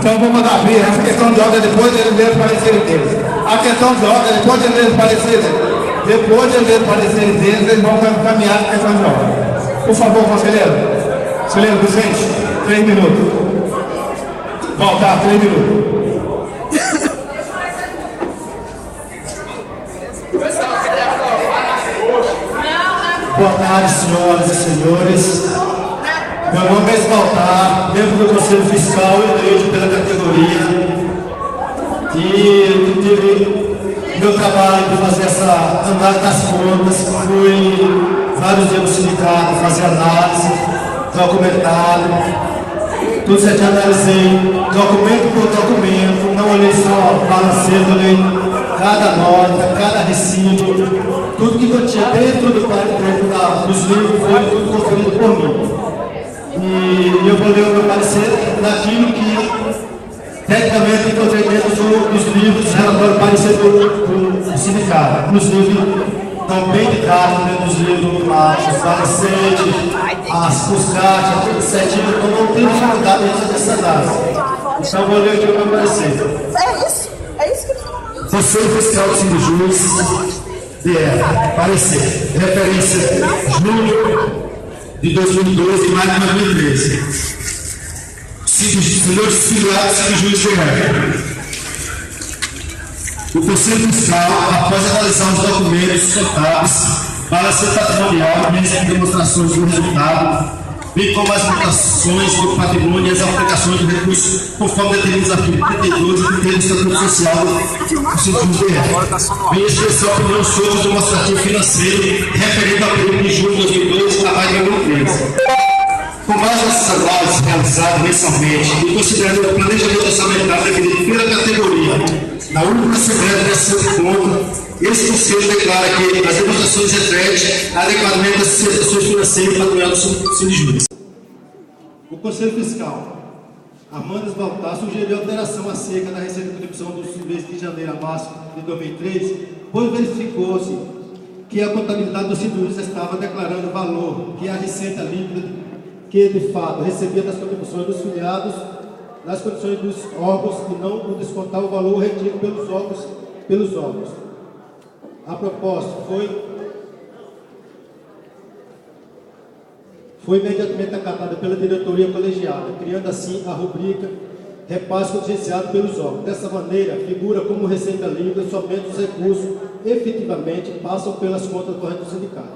Então vamos abrir essa questão de ordem depois de ler o parecer deles. A questão de ordem, depois de ler o parecer deles, eles vão caminhar a questão de ordem. Por favor, conselheiro. Conselheiro Vicente, 3 minutos. Voltar 3 minutos. Boa tarde, senhoras e senhores. Meu nome é Esbaltar, membro do Conselho Fiscal eleito pela categoria. E eu tive meu trabalho de fazer essa análise das contas. Fui vários dias no sindicato, fazer análise, documentário. Tudo certinho, analisei documento por documento, não olhei só balanceiro, olhei cada nota, cada recibo, tudo que eu tinha dentro dos livros foi tudo conferido por mim. E eu vou ler o meu parecer naquilo que tecnicamente encontrei dentro dos livros, relatório parecer do sindicato. Inclusive, estão bem indicados dentro dos livros, os palecetes, os caixas, tudo certinho, então não tem dificuldade em fazer essa análise. Então vou ler aqui o meu parecer. É isso que eles estão falando. Conselho Fiscal do Sindijus, parecer, referência julho de 2012 e maio de 2013. Senhores filiados do Sindijus BR. O Conselho Fiscal, após analisar os documentos contábeis, balanceio patrimonial, mediante demonstrações do resultado, bem como as mutações do patrimônio e as aplicações de recursos, conforme determinados artigos 32 e 31 do Estatuto Social do Sindijus BR. Bem expressar a opinião sobre o demonstrativo financeiro referido ao período de julho de 2012 a maio de 2013. Com base nessas análises realizadas mensalmente e considerando o planejamento orçamentário definido pela categoria, na última assembleia dessa conta, esse Conselho declara que as demonstrações refletem adequadamente as situações financeiras e patrimonial do Sindijus. O Conselho Fiscal, Amanda Esbaltar, sugeriu alteração acerca da receita de contribuição dos meses de janeiro a março de 2003, pois verificou-se que a contabilidade do Sindijus estava declarando o valor que a receita líquida que de fato recebia das contribuições dos filiados nas condições dos órgãos e não o descontar o valor retido pelos órgãos. A proposta foi imediatamente acatada pela diretoria colegiada, criando assim a rubrica repasse contingenciado pelos órgãos. Dessa maneira, figura como receita líquida somente os recursos efetivamente passam pelas contas correntes do sindicato.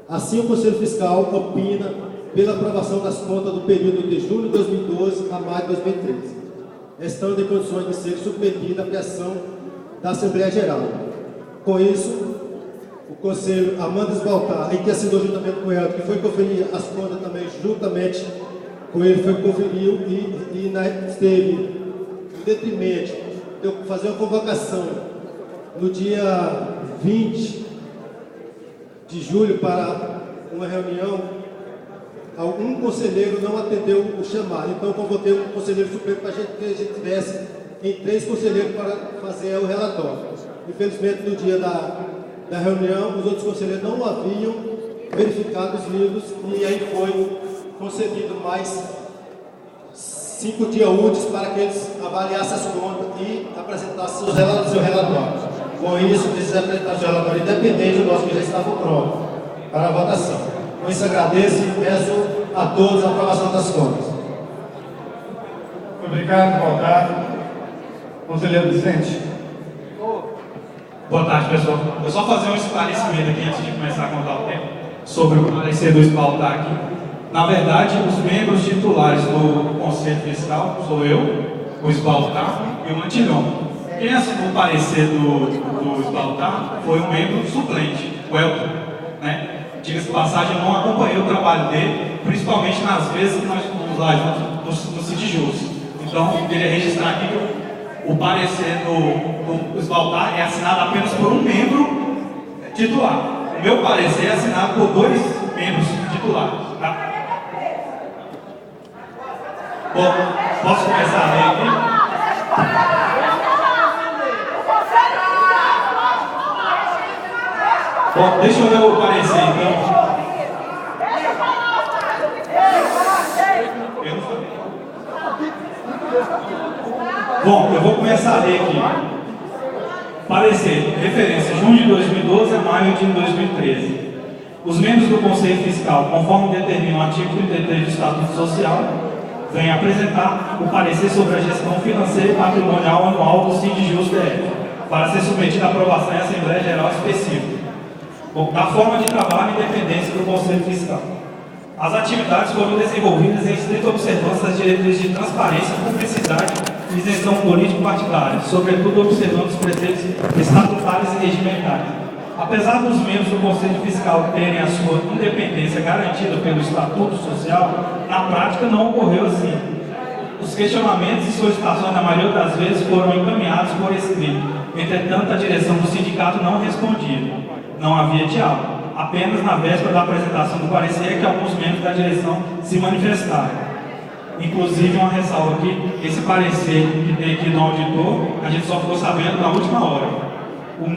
Assim, o Conselho Fiscal opina pela aprovação das contas do período de julho de 2012 a maio de 2013, estando em condições de ser submetida à aprovação da Assembleia Geral. Com isso, o Conselho Amanda Esbaltar, em que assinou juntamente com ela, que foi conferir as contas também juntamente com ele, foi conferiu e esteve em detrimento de eu fazer uma convocação no dia 20 de julho para uma reunião. Algum conselheiro não atendeu o chamado, então eu convoquei um conselheiro suplente para que a gente tivesse em 3 conselheiros para fazer o relatório. Infelizmente, no dia da reunião, os outros conselheiros não haviam verificado os livros e aí foi concedido mais 5 dias úteis para que eles avaliassem as contas e apresentassem o seu relatório. Com isso, eles apresentaram o seu relatório independente do nosso que já estava pronto para a votação. Com isso, agradeço e peço a todos a aprovação das contas. Obrigado, boa tarde. Conselheiro Vicente. Boa tarde, pessoal. Eu só fazer um esclarecimento aqui antes de começar a contar o tempo sobre o parecer do Esbaltar aqui. Na verdade, os membros titulares do Conselho Fiscal sou eu, o Esbaltar e o Mantilhão. Quem assinou o parecer do Esbaltar foi um membro suplente, o Elton, né? Diga-se de passagem, eu não acompanhei o trabalho dele, principalmente nas vezes que nós fomos lá juntos no Sindijus. Então, eu queria registrar aqui que o parecer do Esbaltar é assinado apenas por um membro titular. O meu parecer é assinado por 2 membros titulares. Tá? Bom, posso começar a ler aqui? Bom, deixa eu ler o parecer então. Eu não falei. Bom, eu vou começar a ler aqui. Parecer, referência, junho de 2012 a maio de 2013. Os membros do Conselho Fiscal, conforme determina o artigo 33 do Estatuto Social, vem apresentar o parecer sobre a gestão financeira e patrimonial anual do SINDJUS DF, para ser submetido à aprovação em Assembleia Geral Específica. Bom, da forma de trabalho e independência do Conselho Fiscal. As atividades foram desenvolvidas em estrita observância das diretrizes de transparência, publicidade e isenção político-partidária, sobretudo observando os preceitos estatutários e regimentais. Apesar dos membros do Conselho Fiscal terem a sua independência garantida pelo Estatuto Social, na prática não ocorreu assim. Os questionamentos e solicitações, na maioria das vezes, foram encaminhados por escrito. Entretanto, a direção do sindicato não respondia. Não havia diálogo. Apenas na véspera da apresentação do parecer é que alguns membros da direção se manifestaram. Inclusive, uma ressalva aqui, esse parecer que tem aqui no auditor, a gente só ficou sabendo na última hora.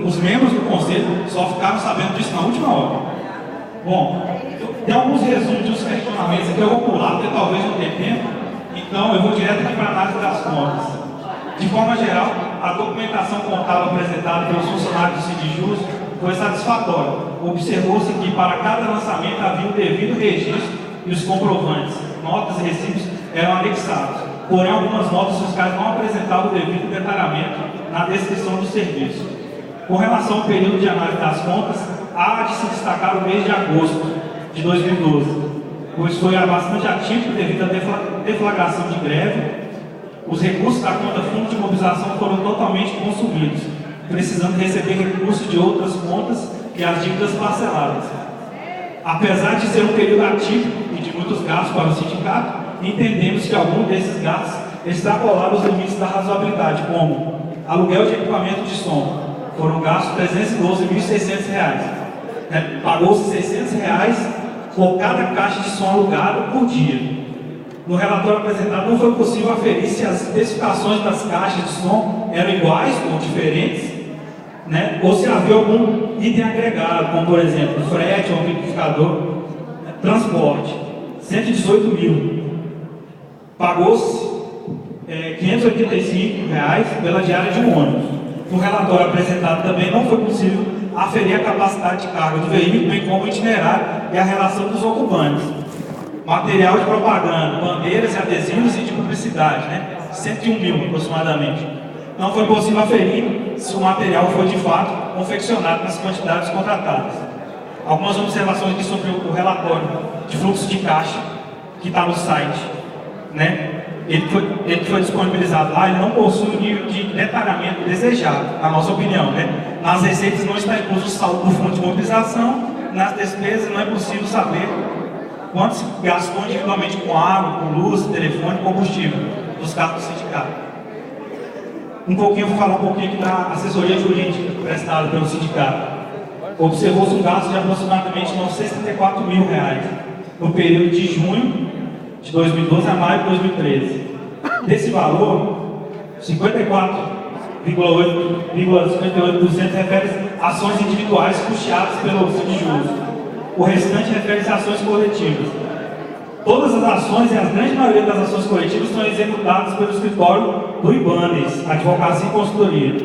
Os membros do conselho só ficaram sabendo disso na última hora. Bom, tem alguns resumos dos questionamentos aqui, eu vou pular, porque talvez não tenha tempo, então eu vou direto aqui para a análise das contas. De forma geral, a documentação contábil apresentada pelos funcionários do SINDJUS foi satisfatória. Observou-se que para cada lançamento havia o devido registro e os comprovantes, notas e recibos eram anexados. Porém, algumas notas fiscais não apresentavam o devido detalhamento na descrição do serviço. Com relação ao período de análise das contas, há de se destacar o mês de agosto de 2012, pois foi bastante atípico devido à deflagração de greve. Os recursos da conta Fundo de Mobilização foram totalmente consumidos, precisando receber recursos de outras contas e as dívidas parceladas. Apesar de ser um período atípico e de muitos gastos para o sindicato, entendemos que alguns desses gastos extrapolaram os limites da razoabilidade, como aluguel de equipamento de som. Foram gastos R$ 312.600. Pagou-se R$ 600 por cada caixa de som alugado por dia. No relatório apresentado, não foi possível aferir se as especificações das caixas de som eram iguais ou diferentes, ou se havia algum item agregado, como por exemplo, frete, amplificador, transporte. 118 mil. Pagou-se R$ 585 pela diária de um ônibus. No relatório apresentado também não foi possível aferir a capacidade de carga do veículo, bem como o itinerário e a relação dos ocupantes. Material de propaganda, bandeiras e adesivos e de publicidade, 101 mil aproximadamente. Não foi possível aferir se o material foi de fato confeccionado nas quantidades contratadas. Algumas observações aqui sobre o relatório de fluxo de caixa que está no site, Ele foi disponibilizado lá, ele não possui o nível de detalhamento desejado, na nossa opinião, Nas receitas não está incluso o saldo do fundo de mobilização, nas despesas não é possível saber quanto se gastou individualmente com água, com luz, telefone e combustível dos carros do sindicato. Vou falar um pouquinho aqui da assessoria jurídica prestada pelo sindicato. Observou-se um gasto de aproximadamente R$ 934 mil no período de junho de 2012 a maio de 2013. Desse valor, 54,58% refere a ações individuais custeadas pelo SINDJUS. O restante refere-se a ações coletivas. Todas as ações e a grande maioria das ações coletivas são executadas pelo escritório do Ibanez, Advocacia e Consultoria.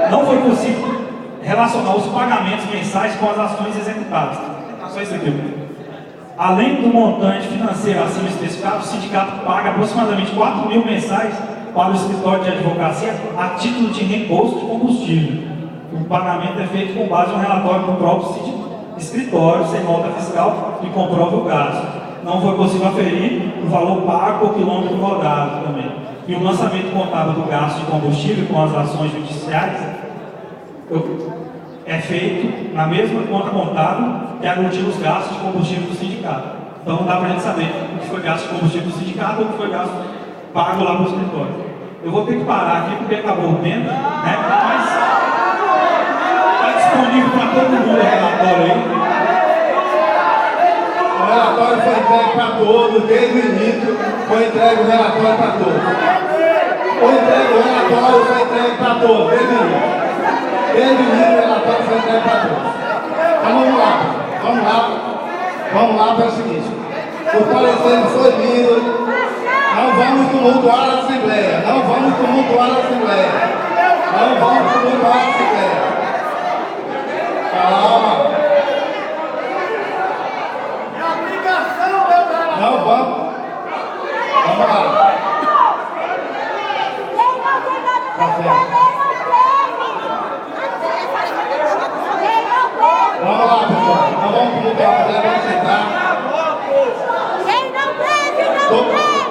Não foi possível relacionar os pagamentos mensais com as ações executadas. Só isso aqui. Além do montante financeiro acima especificado, o sindicato paga aproximadamente 4 mil mensais para o escritório de advocacia a título de reembolso de combustível. O pagamento é feito com base no relatório do próprio escritório, sem nota fiscal, que comprova o gasto. Não foi possível aferir o valor pago por quilômetro rodado também. E o lançamento contábil do gasto de combustível com as ações judiciais é feito na mesma conta contábil que aglutina os gastos de combustível do sindicato. Então não dá para a gente saber o que foi gasto de combustível do sindicato ou o que foi gasto pago lá para o escritório. Eu vou ter que parar aqui porque acabou o tempo, mas está disponível para todo mundo o relatório aí. O relatório foi entregue para todos, desde o início foi entregue o relatório para todos. O relatório foi entregue para todos, desde o início. Desde o início o relatório foi entregue para todos. Então vamos lá para o seguinte. O parecer foi lido. Não vamos tumultuar a Assembleia. Calma. Vamos lá. Vamos lá, pessoal. Então vamos pedir para a rapaziada, vamos sentar. Quem não teve, não teve.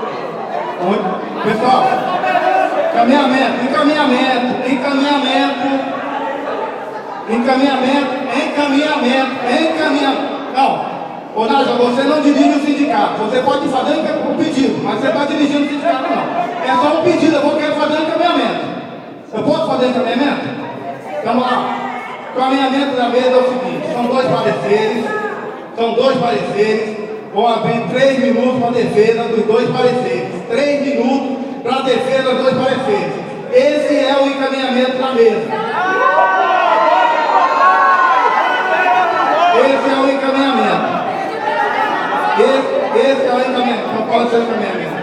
Pessoal, encaminhamento. Não, ô Nádia, você não dirige o sindicato. Você pode fazer um pedido, mas você está dirigindo o sindicato não. É só um pedido, eu vou querer fazer um encaminhamento. Eu posso fazer encaminhamento? Vamos lá. O encaminhamento da mesa é o seguinte, são dois pareceres, vão haver 3 minutos para a defesa dos 2 pareceres. 3 minutos para a defesa dos 2 pareceres. Esse é o encaminhamento da mesa. Esse é o encaminhamento. Esse é o encaminhamento. Não pode ser o encaminhamento.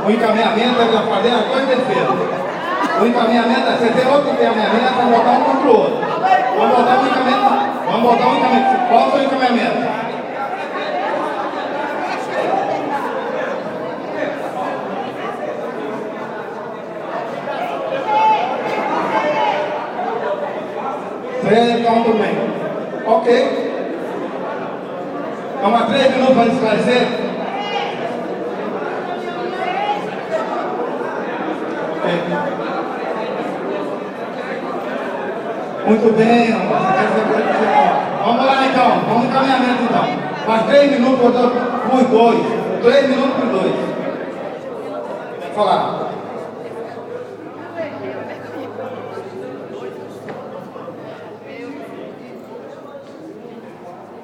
O encaminhamento é para fazer as 2 defesas. O encaminhamento é você ter outro encaminhamento, vamos botar um contra o outro. Vamos botar um encaminhamento. Qual é o seu encaminhamento? Então, tudo bem. Ok. Vamos a 3 minutos para esclarecer? Muito bem, vamos lá então, vamos no encaminhamento então. Faz 3 minutos por 2. 3 minutos por 2. Vou falar.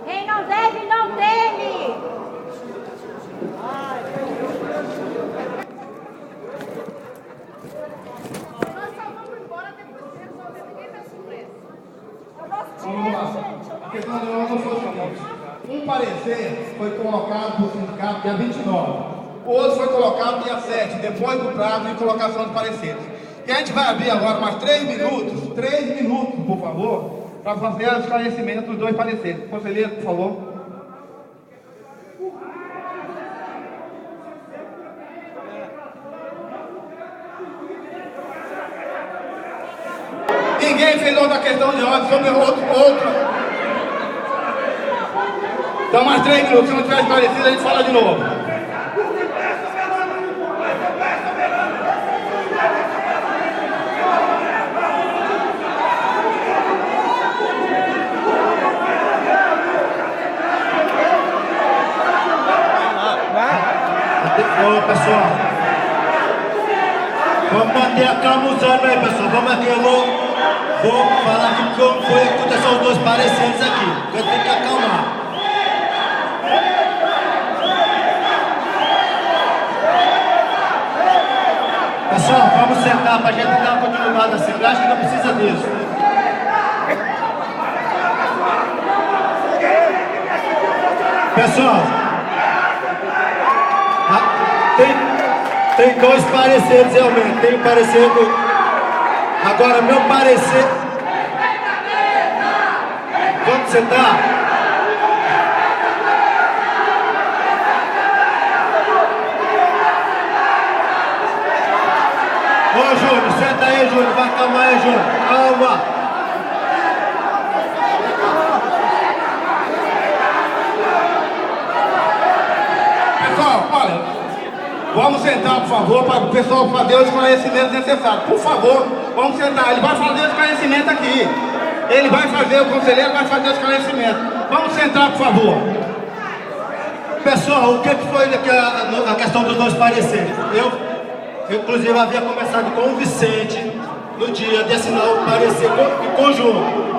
Quem não deve, não teme. Vamos lá. A questão da não foi o seguinte. Um parecer foi colocado no sindicato dia 29. O outro foi colocado dia 7, depois do prazo de colocação de pareceres. E a gente vai abrir agora mais 3 minutos, por favor, para fazer o esclarecimento dos 2 pareceres. Conselheiro, por favor. Ninguém fez outra questão de ordem sobre outra. Então, mais 3 minutos. Se não tiver esclarecido, a gente fala de novo. Ô, pessoal, vamos manter a calma usando aí, pessoal. Vamos aqui, eu vou falar aqui como foi que aconteceu os 2 pareceres aqui. Eu tenho que acalmar. Pessoal, vamos sentar para a gente dar uma continuidade assim. Eu acho que não precisa disso. Pessoal, tem 2 pareceres realmente. Tem o parecer do... Agora, meu parecer... Vamos sentar? Ô, Júnior, senta aí, Júnior. Vai calma aí, Júnior. Calma. Pessoal, olha, vamos sentar, por favor, para o pessoal fazer o esclarecimento necessário. Por favor, vamos sentar. Ele vai fazer o esclarecimento aqui. O conselheiro vai fazer o esclarecimento. Vamos sentar, por favor. Pessoal, o que foi a questão dos 2 pareceres? Eu, inclusive, havia conversado com o Vicente no dia de assinar o parecer em conjunto.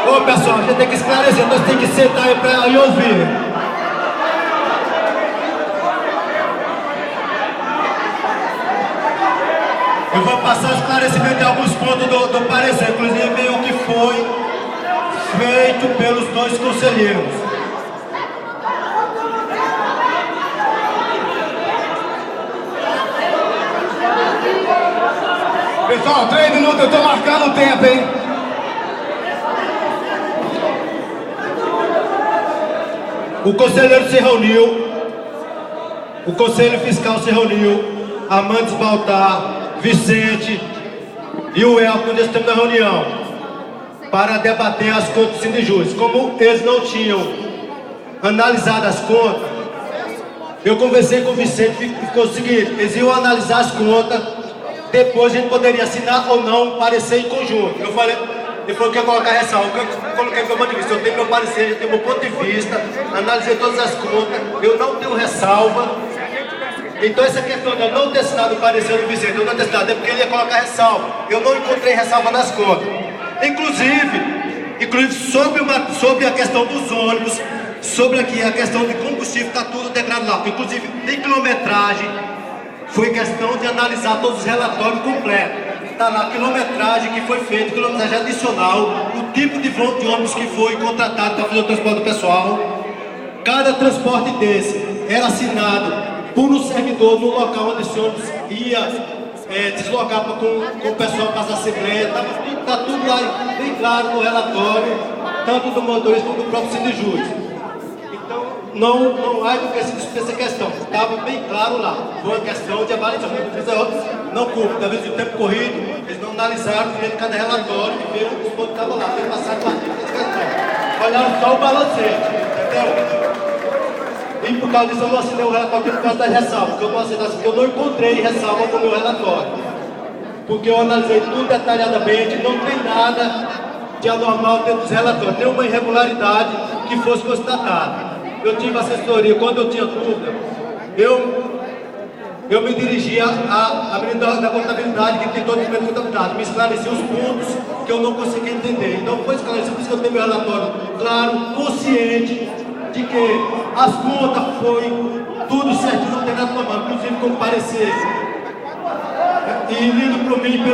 Ô, pessoal, a gente tem que esclarecer, nós temos que sentar aí para ouvir. Eu vou passar o esclarecimento de alguns pontos do parecer, inclusive o que foi feito pelos 2 conselheiros. Pessoal, 3 minutos, eu estou marcando o tempo, hein? O conselheiro se reuniu, o conselho fiscal se reuniu, Amantes Baltar, Vicente e o Elton estão na reunião para debater as contas do Sindijus. Como eles não tinham analisado as contas, eu conversei com o Vicente e ficou o seguinte: eles iam analisar as contas, depois a gente poderia assinar ou não parecer em conjunto. Eu falei, ele falou que ia colocar ressalva. Eu coloquei meu ponto de vista, eu tenho meu parecer, eu tenho meu ponto de vista, analisei todas as contas, eu não tenho ressalva. Então essa questão de eu não ter assinado o parecer do Vicente, eu não ter assinado, é porque ele ia colocar ressalva. Eu não encontrei ressalva nas contas. Inclusive sobre a questão dos ônibus, sobre aqui a questão de combustível, está tudo declarado lá. Inclusive de quilometragem, foi questão de analisar todos os relatórios completos. Está lá a quilometragem que foi feita, quilometragem adicional, o tipo de ônibus que foi contratado para fazer o transporte do pessoal. Cada transporte desse era assinado por um servidor no local onde esse ônibus ia deslocar com o pessoal para a Assembleia. Está tudo lá bem claro no relatório, tanto do motorista como do próprio Sindijus. Então, não há do que se discutir essa questão. Estava bem claro lá. Foi uma questão de avaliação. Não cumpre. Talvez o tempo corrido, eles não analisaram dentro de cada relatório e viram os pontos que estavam lá. Eles passaram para essa questão. Olharam só o balancete, entendeu? E por causa disso eu não assinei o relatório por causa das ressalvas, porque eu não encontrei ressalva no meu relatório. Porque eu analisei tudo detalhadamente, não tem nada de anormal dentro dos relatórios, nenhuma irregularidade que fosse constatada. Eu tive assessoria, quando eu tinha dúvida, eu me dirigia à menina da contabilidade, que tem todo o documento de contabilidade, me esclarecia os pontos que eu não conseguia entender. Então foi esclarecido, por isso que eu tenho meu relatório claro, consciente de que as contas foi tudo certinho, não tem nada tomado, inclusive como parecer. E lido para mim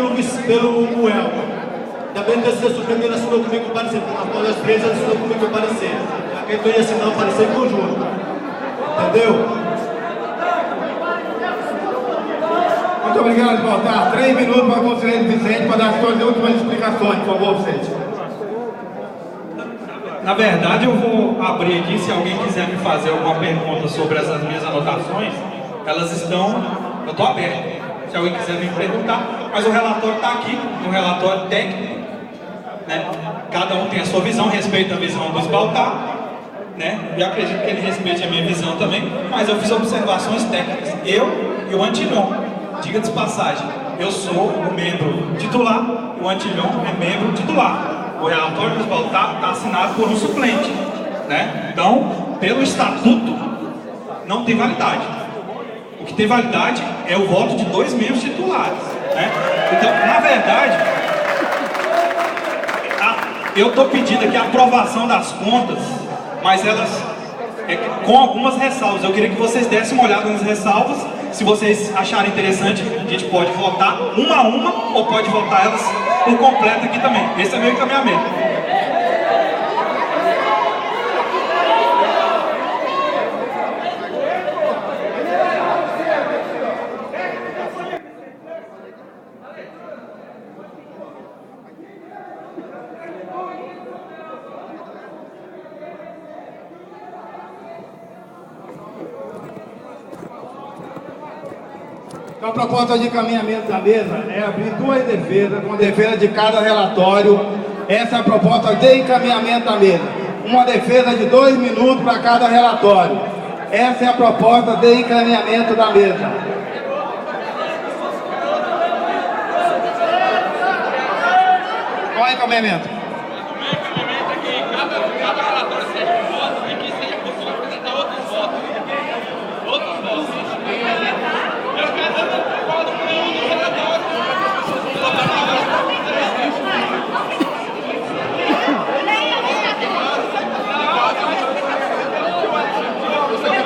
pelo Elton. Também desse Supremo, ele assinou comigo o parecer, após as vezes ele assinou comigo o parecer. Então ia assinar o parecer em conjunto. Entendeu? Muito obrigado, Baltar. 3 minutos para o conselheiro Vicente para dar as suas últimas explicações, por favor, Vicente. Na verdade, eu vou abrir aqui, se alguém quiser me fazer alguma pergunta sobre essas minhas anotações, elas estão, eu estou aberto, se alguém quiser me perguntar, mas o relatório está aqui, no relatório técnico, né? Cada um tem a sua visão, respeita a visão do Baltar, né? E acredito que ele respeite a minha visão também, mas eu fiz observações técnicas, eu e o Antilhon, diga de passagem, eu sou o membro titular, o Antilhon é membro titular. O relatório do Baltar está assinado por um suplente, né? Então, pelo estatuto, não tem validade. O que tem validade é o voto de 2 membros titulares, né? Então, na verdade, eu estou pedindo aqui a aprovação das contas, mas elas com algumas ressalvas. Eu queria que vocês dessem uma olhada nas ressalvas. Se vocês acharem interessante, a gente pode votar uma a uma ou pode votar elas por completo aqui também. Esse é o meu encaminhamento. Então, a proposta de encaminhamento da mesa é abrir 2 defesas, uma defesa de cada relatório. Essa é a proposta de encaminhamento da mesa. Uma defesa de 2 minutos para cada relatório. Essa é a proposta de encaminhamento da mesa. Qual é o encaminhamento? O meu encaminhamento é que cada relatório seja um voto e que seja possível apresentar outros votos. Outros votos. Eu quero dizer que eu concordo com nenhum dos relatórios.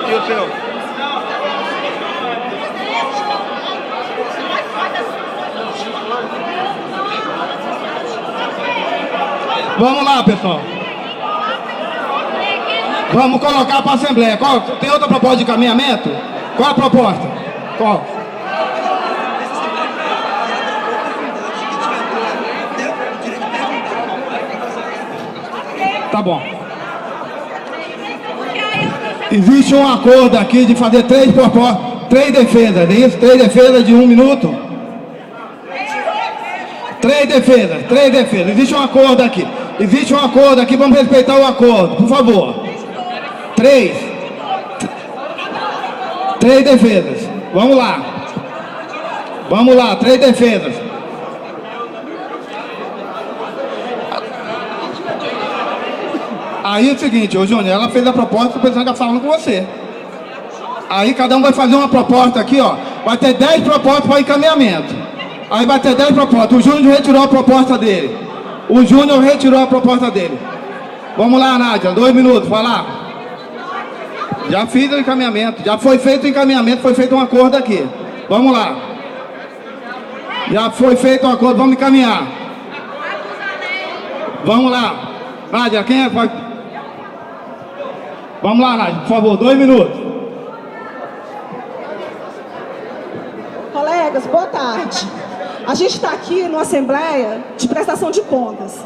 E o seu? Vamos lá, pessoal. Vamos colocar para a Assembleia. Tem outra proposta de encaminhamento? Qual a proposta? Qual? Tá bom. Existe um acordo aqui de fazer 3 defesas, não é isso? 3 defesas de 1 minuto. 3 defesas. Existe um acordo aqui. Vamos respeitar o acordo, por favor. 3 defesas. Vamos lá, 3 defesas. Aí é o seguinte, ô Júnior, ela fez a proposta, o presidente está falando com você. Aí cada um vai fazer uma proposta aqui, ó. Vai ter 10 propostas para encaminhamento. Aí vai ter 10 propostas. O Júnior retirou a proposta dele. Vamos lá, Nádia, 2 minutos, vai lá. Já fiz o encaminhamento, já foi feito o encaminhamento, foi feito um acordo aqui. Vamos lá. Já foi feito um acordo, vamos encaminhar. Vamos lá. Nádia, quem é? Vamos lá, Nádia, por favor, 2 minutos. Colegas, boa tarde. A gente está aqui numa Assembleia de prestação de contas.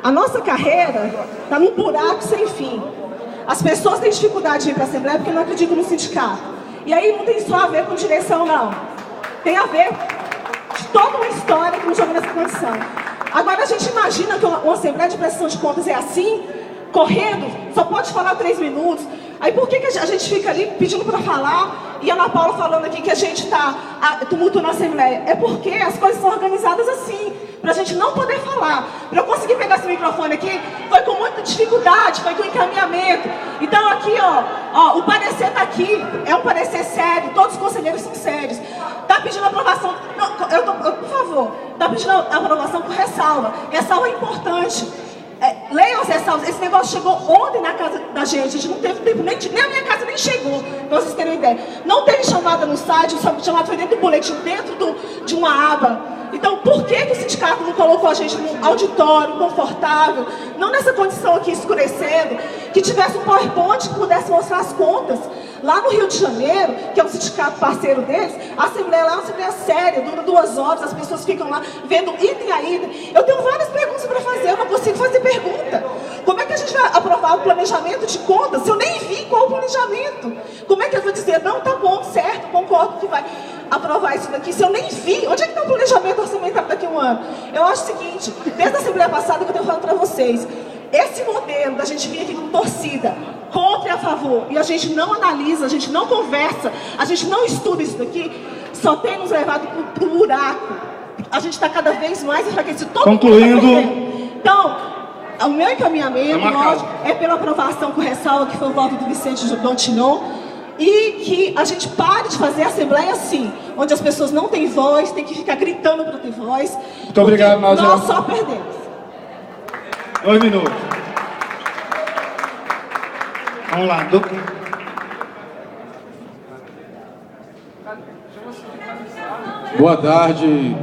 A nossa carreira está num buraco sem fim. As pessoas têm dificuldade de ir para a Assembleia porque não acreditam no sindicato. E aí não tem só a ver com direção, não. Tem a ver de toda uma história que nos jogou nessa condição. Agora a gente imagina que uma Assembleia de prestação de contas é assim, correndo, só pode falar 3 minutos. Aí por que a gente fica ali pedindo para falar e a Ana Paula falando aqui que a gente está tumultuando na Assembleia? É porque as coisas são organizadas assim, para a gente não poder falar. Para eu conseguir pegar esse microfone aqui, foi com muita dificuldade, foi com encaminhamento. Então aqui, ó, o parecer está aqui, é um parecer sério, todos os conselheiros são sérios. Está pedindo aprovação, não, por favor, está pedindo aprovação com ressalva. Ressalva é importante. Leiam as ressalvas. Esse negócio chegou ontem na casa da gente. A gente não teve tempo, nem a minha casa nem chegou, para vocês terem uma ideia. Não teve chamada no site, o chamado foi dentro do boletim, dentro de uma aba. Então, por que o sindicato não colocou a gente num auditório confortável, não nessa condição aqui escurecendo, que tivesse um PowerPoint que pudesse mostrar as contas? Lá no Rio de Janeiro, que é um sindicato parceiro deles, a Assembleia lá é uma Assembleia séria, dura 2 horas, as pessoas ficam lá vendo item a item. Eu tenho várias perguntas para fazer, eu não consigo fazer pergunta. Como é que a gente vai aprovar o planejamento de contas se eu nem vi qual o planejamento? Como é que eu vou dizer, não, tá bom, certo, concordo que vai aprovar isso daqui, se eu nem vi? Onde é que está o planejamento orçamentário daqui a 1 ano? Eu acho o seguinte, desde a Assembleia passada que eu tenho falado para vocês, esse modelo da gente vir aqui com torcida, contra e a favor, e a gente não analisa, a gente não conversa, a gente não estuda isso daqui, só tem nos levado para o buraco. A gente está cada vez mais enfraquecido. Concluindo. Então, o meu encaminhamento é pela aprovação com ressalva, que foi o voto do Vicente Dontignon, e que a gente pare de fazer a Assembleia assim, onde as pessoas não têm voz, tem que ficar gritando para ter voz. Muito obrigado, Nádia. Nós só perdemos. 2 minutos. Vamos lá. Boa tarde,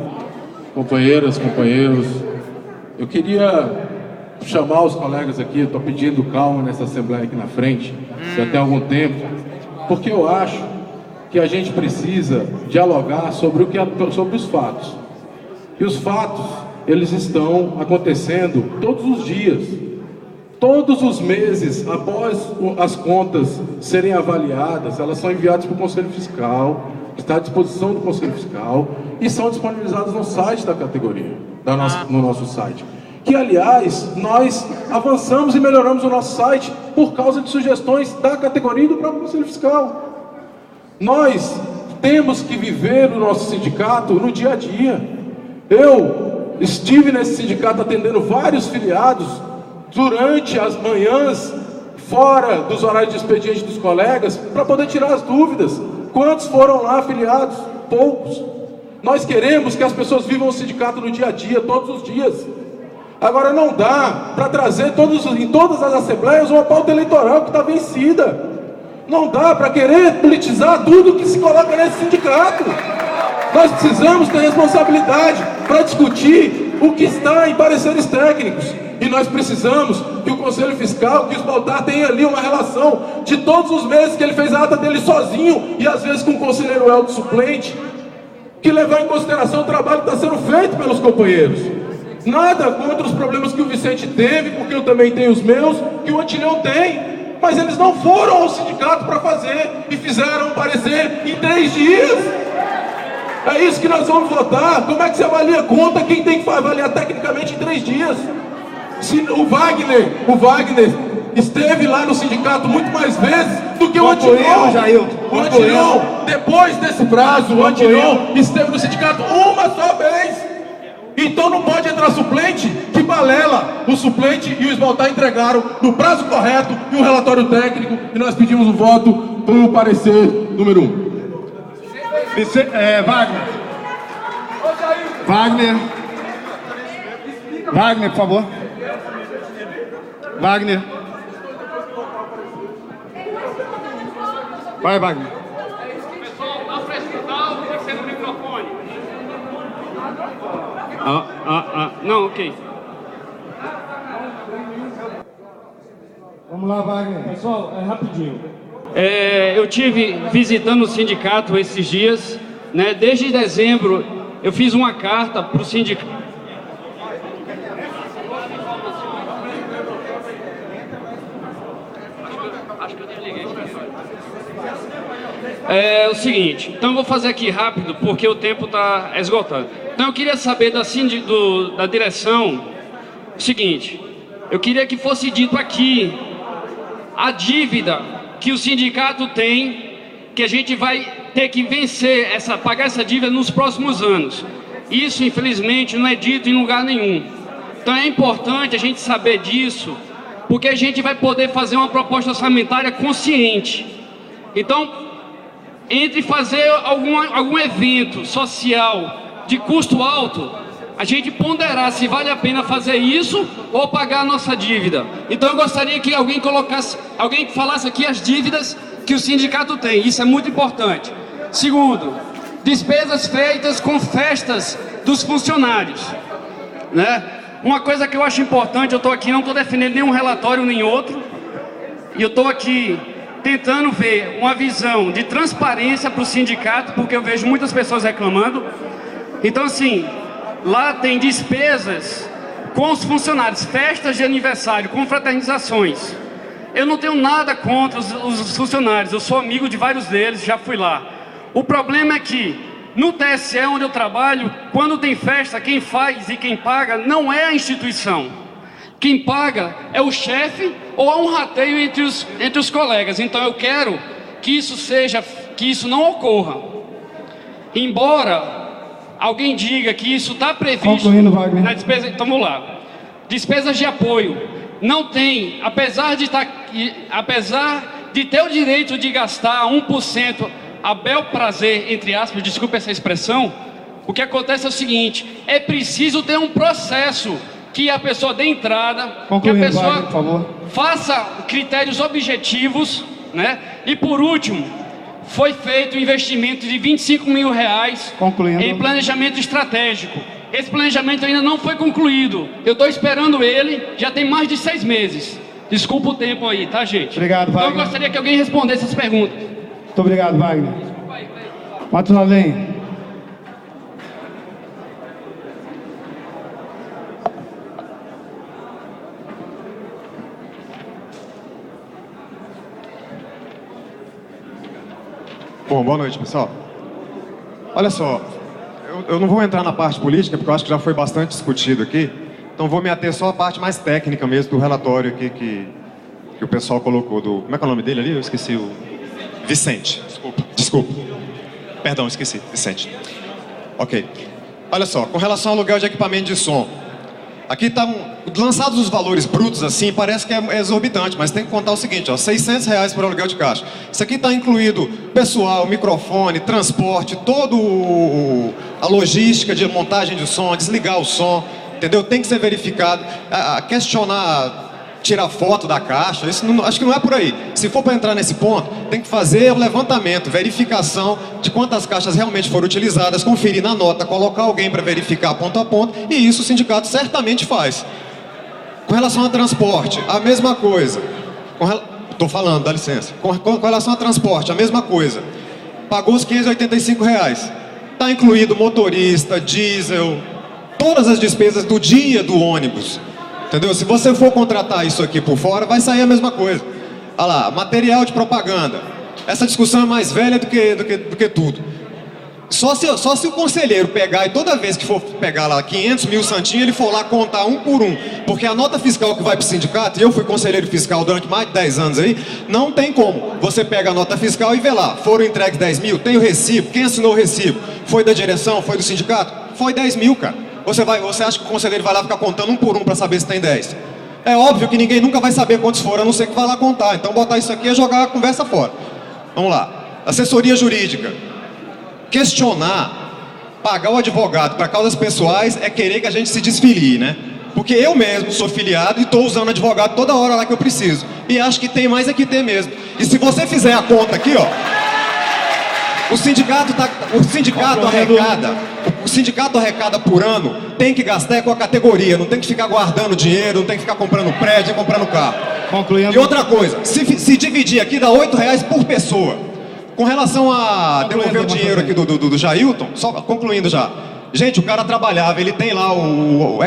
companheiras, companheiros. Eu queria chamar os colegas aqui, estou pedindo calma nessa Assembleia aqui na frente, já tem algum tempo, porque eu acho que a gente precisa dialogar sobre os fatos. E os fatos, eles estão acontecendo todos os dias. Todos os meses, após as contas serem avaliadas, elas são enviadas para o Conselho Fiscal, que está à disposição do Conselho Fiscal, e são disponibilizadas no site da categoria, no nosso site. Que, aliás, nós avançamos e melhoramos o nosso site por causa de sugestões da categoria e do próprio Conselho Fiscal. Nós temos que viver o nosso sindicato no dia a dia. Eu estive nesse sindicato atendendo vários filiados durante as manhãs, fora dos horários de expediente dos colegas, para poder tirar as dúvidas. Quantos foram lá afiliados? Poucos. Nós queremos que as pessoas vivam o sindicato no dia a dia, todos os dias. Agora não dá para trazer em todas as assembleias uma pauta eleitoral que está vencida. Não dá para querer politizar tudo que se coloca nesse sindicato. Nós precisamos ter responsabilidade para discutir o que está em pareceres técnicos. E nós precisamos que o Conselho Fiscal, que o Spaltar tenha ali uma relação de todos os meses que ele fez a ata dele sozinho e às vezes com o conselheiro Eldo suplente, que levar em consideração o trabalho que está sendo feito pelos companheiros. Nada contra os problemas que o Vicente teve, porque eu também tenho os meus, que o Antilhão tem. Mas eles não foram ao sindicato para fazer e fizeram um parecer em 3 dias. É isso que nós vamos votar. Como é que você avalia conta quem tem que avaliar tecnicamente em 3 dias? Se o Wagner esteve lá no sindicato muito mais vezes do que o Antilhão. O Antilhão, depois desse prazo, o Antilhão esteve no sindicato uma só vez. Então não pode entrar suplente, que balela. O suplente e o Esmaltar entregaram no prazo correto e um relatório técnico, e nós pedimos o voto para o parecer número 1. Wagner, por favor. Wagner. Vai, Wagner. Pessoal, na pré-escutal, tem que ser no microfone. Não, ok. Vamos lá, Wagner. Pessoal, rapidinho. Eu tive visitando o sindicato esses dias, né? Desde dezembro eu fiz uma carta para o sindicato. Acho que eu desliguei. É o seguinte, então eu vou fazer aqui rápido porque o tempo está esgotando. Então eu queria saber da direção o seguinte: eu queria que fosse dito aqui a dívida que o sindicato tem, que a gente vai ter que vencer, pagar essa dívida nos próximos anos. Isso, infelizmente, não é dito em lugar nenhum. Então é importante a gente saber disso, porque a gente vai poder fazer uma proposta orçamentária consciente. Então, entre fazer algum evento social de custo alto, a gente ponderar se vale a pena fazer isso ou pagar a nossa dívida. Então eu gostaria que alguém falasse aqui as dívidas que o sindicato tem. Isso é muito importante. Segundo, despesas feitas com festas dos funcionários, né? Uma coisa que eu acho importante, eu estou aqui, não estou defendendo nenhum relatório nem outro, e eu estou aqui tentando ver uma visão de transparência para o sindicato, porque eu vejo muitas pessoas reclamando. Então, assim, lá tem despesas com os funcionários, festas de aniversário, confraternizações. Eu não tenho nada contra os funcionários, eu sou amigo de vários deles, já fui lá. O problema é que no TSE, onde eu trabalho, quando tem festa, quem faz e quem paga não é a instituição. Quem paga é o chefe ou há um rateio entre os colegas. Então eu quero que isso não ocorra. Embora alguém diga que isso está previsto na despesa, então vamos lá. Despesas de apoio. Não tem, apesar de ter o direito de gastar 1% a bel prazer, entre aspas, desculpa essa expressão, o que acontece é o seguinte: é preciso ter um processo que a pessoa dê entrada, que a pessoa por favor, faça critérios objetivos, né? E por último, foi feito um investimento de R$25 mil em planejamento estratégico. Esse planejamento ainda não foi concluído. Eu estou esperando ele, já tem mais de 6 meses. Desculpa o tempo aí, tá, gente? Obrigado, Wagner. Então eu gostaria que alguém respondesse essas perguntas. Muito obrigado, Wagner. Matusalém. Bom, boa noite, pessoal. Olha só, eu não vou entrar na parte política, porque eu acho que já foi bastante discutido aqui. Então vou me ater só à parte mais técnica mesmo do relatório aqui que o pessoal colocou. Como é que é o nome dele ali? Eu esqueci o... Vicente. Desculpa. Perdão, esqueci. Vicente. Ok. Olha só, com relação ao aluguel de equipamento de som. Aqui estão lançados os valores brutos assim, parece que é exorbitante, mas tem que contar o seguinte, ó, R$600 por aluguel de caixa. Isso aqui está incluído pessoal, microfone, transporte, todo a logística de montagem de som, desligar o som, entendeu? Tem que ser verificado, questionar, tirar foto da caixa, isso não, acho que não é por aí. Se for para entrar nesse ponto, tem que fazer o levantamento, verificação de quantas caixas realmente foram utilizadas, conferir na nota, colocar alguém para verificar ponto a ponto, e isso o sindicato certamente faz. Com relação a transporte, a mesma coisa. Estou falando, dá licença. Com relação a transporte, a mesma coisa. Pagou os R$585. Está incluído motorista, diesel, todas as despesas do dia do ônibus. Entendeu? Se você for contratar isso aqui por fora, vai sair a mesma coisa. Olha lá, material de propaganda. Essa discussão é mais velha do que tudo. Só se o conselheiro pegar e toda vez que for pegar lá 500 mil santinhos, ele for lá contar um por um. Porque a nota fiscal que vai para o sindicato, e eu fui conselheiro fiscal durante mais de 10 anos aí, não tem como. Você pega a nota fiscal e vê lá, foram entregues 10 mil, tem o recibo, quem assinou o recibo? Foi da direção, foi do sindicato? Foi 10 mil, cara. Você acha que o conselheiro vai lá ficar contando um por um para saber se tem 10? É óbvio que ninguém nunca vai saber quantos foram, a não ser que vá lá contar. Então botar isso aqui é jogar a conversa fora. Vamos lá. Assessoria jurídica. Questionar, pagar o advogado para causas pessoais é querer que a gente se desfilie, né? Porque eu mesmo sou filiado e estou usando advogado toda hora lá que eu preciso. E acho que tem mais é que ter mesmo. E se você fizer a conta aqui, ó, o sindicato arrecada por ano, tem que gastar com a categoria, não tem que ficar guardando dinheiro, não tem que ficar comprando prédio, comprando carro. Concluindo. E outra coisa, se dividir aqui dá R$8 por pessoa. Com relação a devolver o dinheiro aqui do Jailton, só concluindo já. Gente, o cara trabalhava, ele tem lá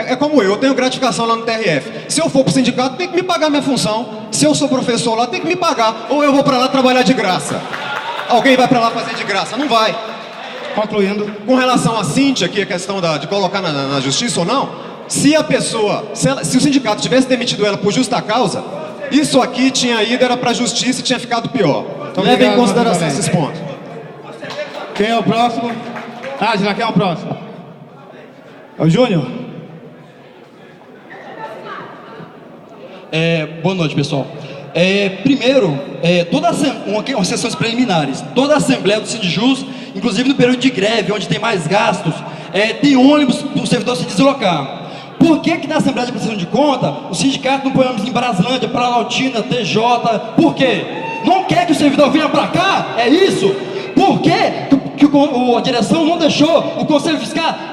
é como eu tenho gratificação lá no TRF. Se eu for pro sindicato, tem que me pagar minha função. Se eu sou professor lá, tem que me pagar. Ou eu vou pra lá trabalhar de graça. Alguém vai pra lá fazer de graça? Não vai. Concluindo. Com relação a Cíntia, aqui a questão de colocar na justiça ou não, se o sindicato tivesse demitido ela por justa causa, isso aqui tinha ido, era pra justiça e tinha ficado pior. Leve em consideração esses pontos. Quem é o próximo? Ágila, quem é o próximo? É o Júnior. Boa noite, pessoal. Primeiro, umas sessões preliminares. Toda a Assembleia do Sindijus, inclusive no período de greve, onde tem mais gastos, tem ônibus para o servidor se deslocar. Por que na Assembleia de Prestação de Conta, o sindicato não põe ônibus em Braslândia, Planaltina, TJ? Por quê? Não quer que o servidor venha para cá? É isso? Por que a direção não deixou o Conselho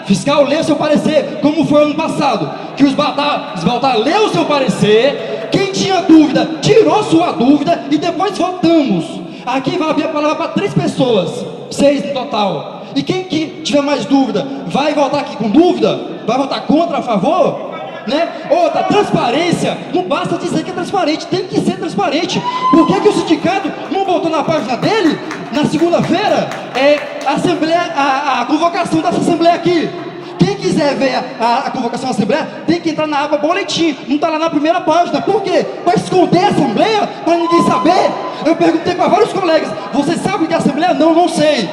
Fiscal ler o seu parecer, como foi ano passado? Que o Esbaltar leu o seu parecer, quem tinha dúvida, tirou sua dúvida e depois votamos. Aqui vai abrir a palavra para 3 pessoas, 6 no total. E quem que tiver mais dúvida, vai votar aqui com dúvida? Vai votar contra, a favor? Né? Outra, transparência, não basta dizer que é transparente, tem que ser transparente. Por que o sindicato não botou na página dele, na segunda-feira, a convocação dessa Assembleia aqui? Quem quiser ver a convocação da Assembleia, tem que entrar na aba boletim, não está lá na primeira página. Por quê? Para esconder a Assembleia, para ninguém saber? Eu perguntei para vários colegas, você sabe o que é a Assembleia? Não sei.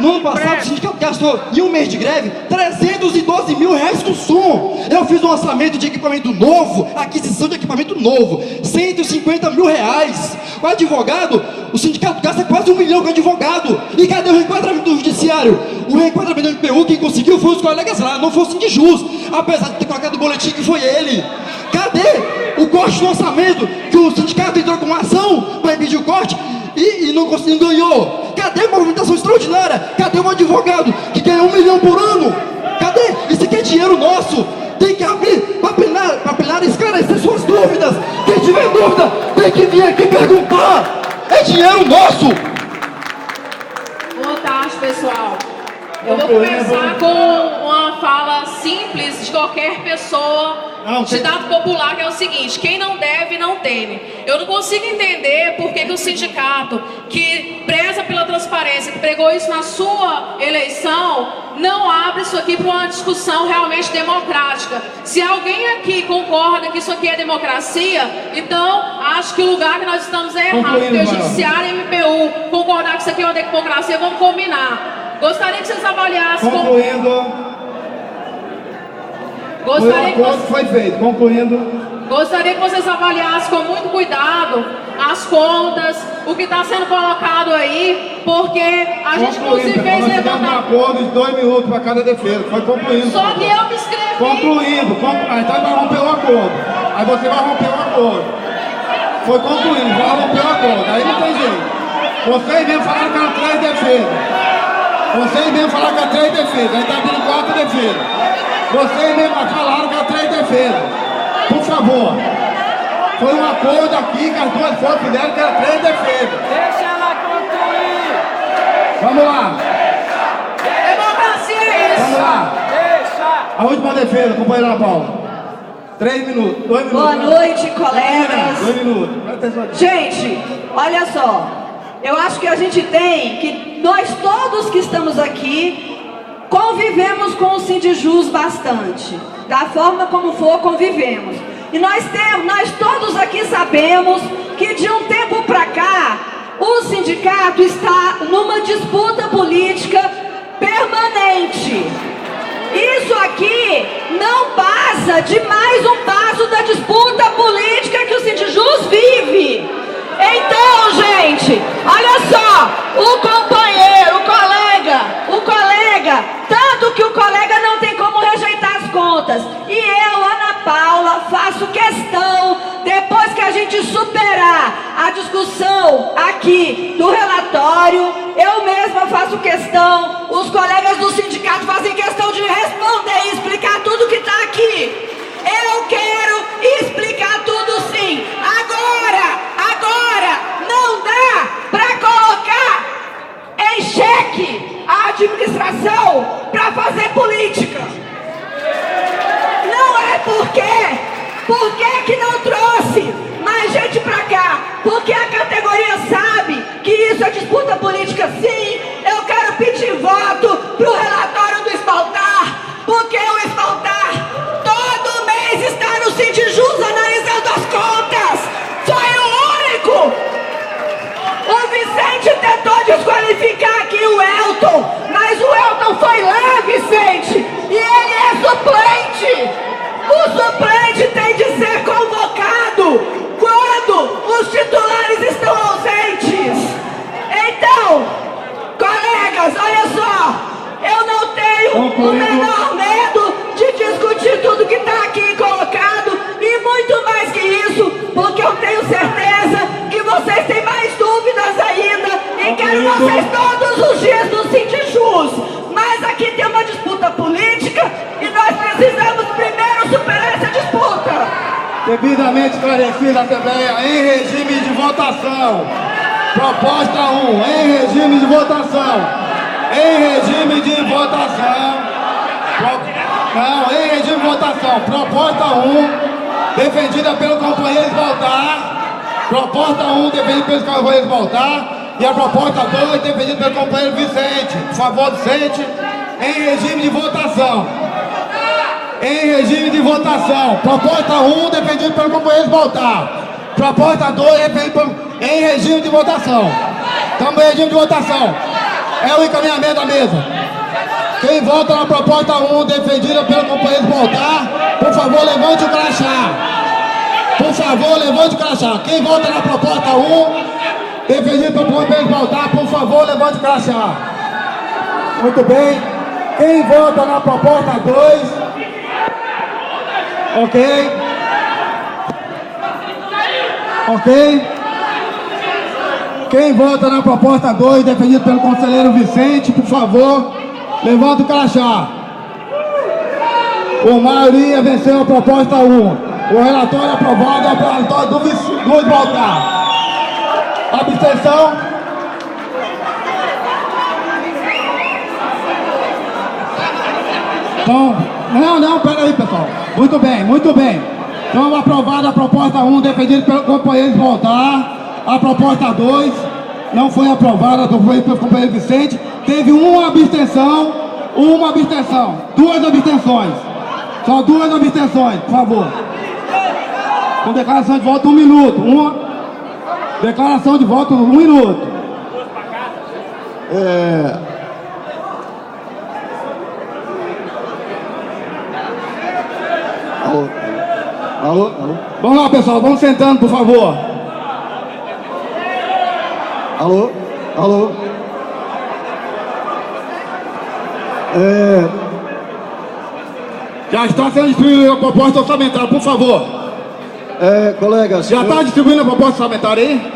No ano passado, o sindicato gastou, em um mês de greve, R$312 mil com som. Eu fiz um orçamento de equipamento novo, aquisição de equipamento novo, R$150 mil. O advogado, o sindicato gasta quase R$1 milhão com advogado. E cadê o reenquadramento do judiciário? O reenquadramento do MPU, quem conseguiu foi os colegas lá, não foi o Sindijus, apesar de ter colocado o boletim que foi ele. Cadê o corte no orçamento, que o sindicato entrou com uma ação para impedir o corte e não conseguiu, ganhou? Cadê a movimentação extraordinária? Cadê o advogado que ganha R$1 milhão por ano? Cadê? Isso aqui é dinheiro nosso. Tem que abrir para plenária esclarecer suas dúvidas. Quem tiver dúvida, tem que vir aqui perguntar. É dinheiro nosso. Boa tarde, pessoal. Eu vou começar com uma fala simples de qualquer pessoa, ditado popular, que é o seguinte: quem não deve, não teme. Eu não consigo entender por que o sindicato, que preza pela transparência, que pregou isso na sua eleição, não abre isso aqui para uma discussão realmente democrática. Se alguém aqui concorda que isso aqui é democracia, então acho que o lugar que nós estamos é errado, porque o Judiciário e o MPU concordar que isso aqui é uma democracia, vamos combinar. Gostaria que vocês avaliassem... Concluindo. Foi feito. Concluindo. Gostaria que vocês avaliassem com muito cuidado as contas, o que está sendo colocado aí, porque a gente inclusive fez levantar... um acordo de 2 minutos para cada defesa. Foi concluindo. Só que eu me inscrevi... Concluindo. Então vai romper o acordo. Aí você vai romper o acordo. Foi concluindo, vai romper o acordo. Aí não tem jeito. Vocês mesmo falaram que eram 3 defesas. Vocês mesmo falaram que era 3 defesas, aí está abrindo 4 defesas. Vocês mesmo falaram que era 3 defesas. Por favor. Foi um acordo aqui que as duas forças fizeram que era 3 defesas. Deixa ela concluir. Vamos lá. Democracia é isso. Vamos lá. Deixa. A última defesa, companheira Ana Paula. 3 minutos, 2 minutos. Boa noite, colegas. 2 minutos. Gente, olha só. Eu acho que a gente tem que, nós todos que estamos aqui, convivemos com o Sindijus bastante. Da forma como for, convivemos. E nós todos aqui sabemos que de um tempo para cá, o sindicato está numa disputa política permanente. Isso aqui não passa de mais um passo da disputa política que o Sindijus vive. Então, gente, olha só, o companheiro, o colega, tanto que o colega não tem como rejeitar as contas. E eu, Ana Paula, faço questão, depois que a gente superar a discussão aqui do relatório, eu mesma faço questão, os colegas do sindicato fazem questão de responder e explicar tudo que está aqui. Eu quero explicar tudo sim. Agora, não dá para colocar em xeque a administração para fazer política. Não é por que não trouxe mais gente para cá? Porque a categoria sabe que isso é disputa política sim. Eu quero pedir voto pro relatório do Espaltar, porque o Espaltar todo mês está no Sindijus analisando as contas. Foi o único. O Vicente tentou desqualificar aqui o Elton, mas o Elton foi lá, Vicente, e ele é suplente. O suplente tem de ser convocado quando os titulares estão ausentes. Então, colegas, olha só, eu não tenho o menor medo de discutir tudo que está aqui colocado e muito mais que isso, porque eu tenho certeza que vocês têm mais dúvidas ainda e quero vocês todos os dias no Sindijus. Mas aqui tem uma disputa política e nós precisamos primeiro superar essa disputa. Devidamente esclarecida a Assembleia em regime de votação. Proposta 1, em regime de votação. Em regime de votação. Não, em regime de votação. Proposta 1, defendida pelo companheiro Baltar. Proposta 1, defendida pelo companheiro Baltar. E a proposta 2, defendida pelo companheiro Vicente. Por favor, Vicente, em regime de votação. Em regime de votação. Proposta 1, defendida pelo companheiro Baltar. Proposta 2, defendida em regime de votação. Estamos em regime de votação. É o encaminhamento da mesa. Quem vota na proposta 1, defendida pelo companheiro Baltar, por favor, levante o crachá. Por favor, levante o crachá. Quem vota na proposta 1, defendida pelo companheiro Baltar, por favor, levante o crachá. Muito bem. Quem vota na proposta 2, ok. Quem vota na proposta 2, defendida pelo conselheiro Vicente, por favor, levanta o crachá. Por maioria, venceu a proposta 1. O relatório aprovado é o relatório do Baltar. Abstenção? Então, não, peraí, pessoal. Muito bem. Então, aprovada a proposta 1, defendida pelo companheiro Baltar. A proposta 2 não foi aprovada pelo companheiro Vicente. Teve uma abstenção. Duas abstenções. Só 2 abstenções, por favor. Com declaração de voto, 1 minuto. Declaração de voto, 1 minuto. Alô? Vamos lá, pessoal, vamos sentando, por favor. Alô? Já está sendo distribuída a proposta orçamentária, por favor. Colegas... Já está distribuindo a proposta orçamentária aí?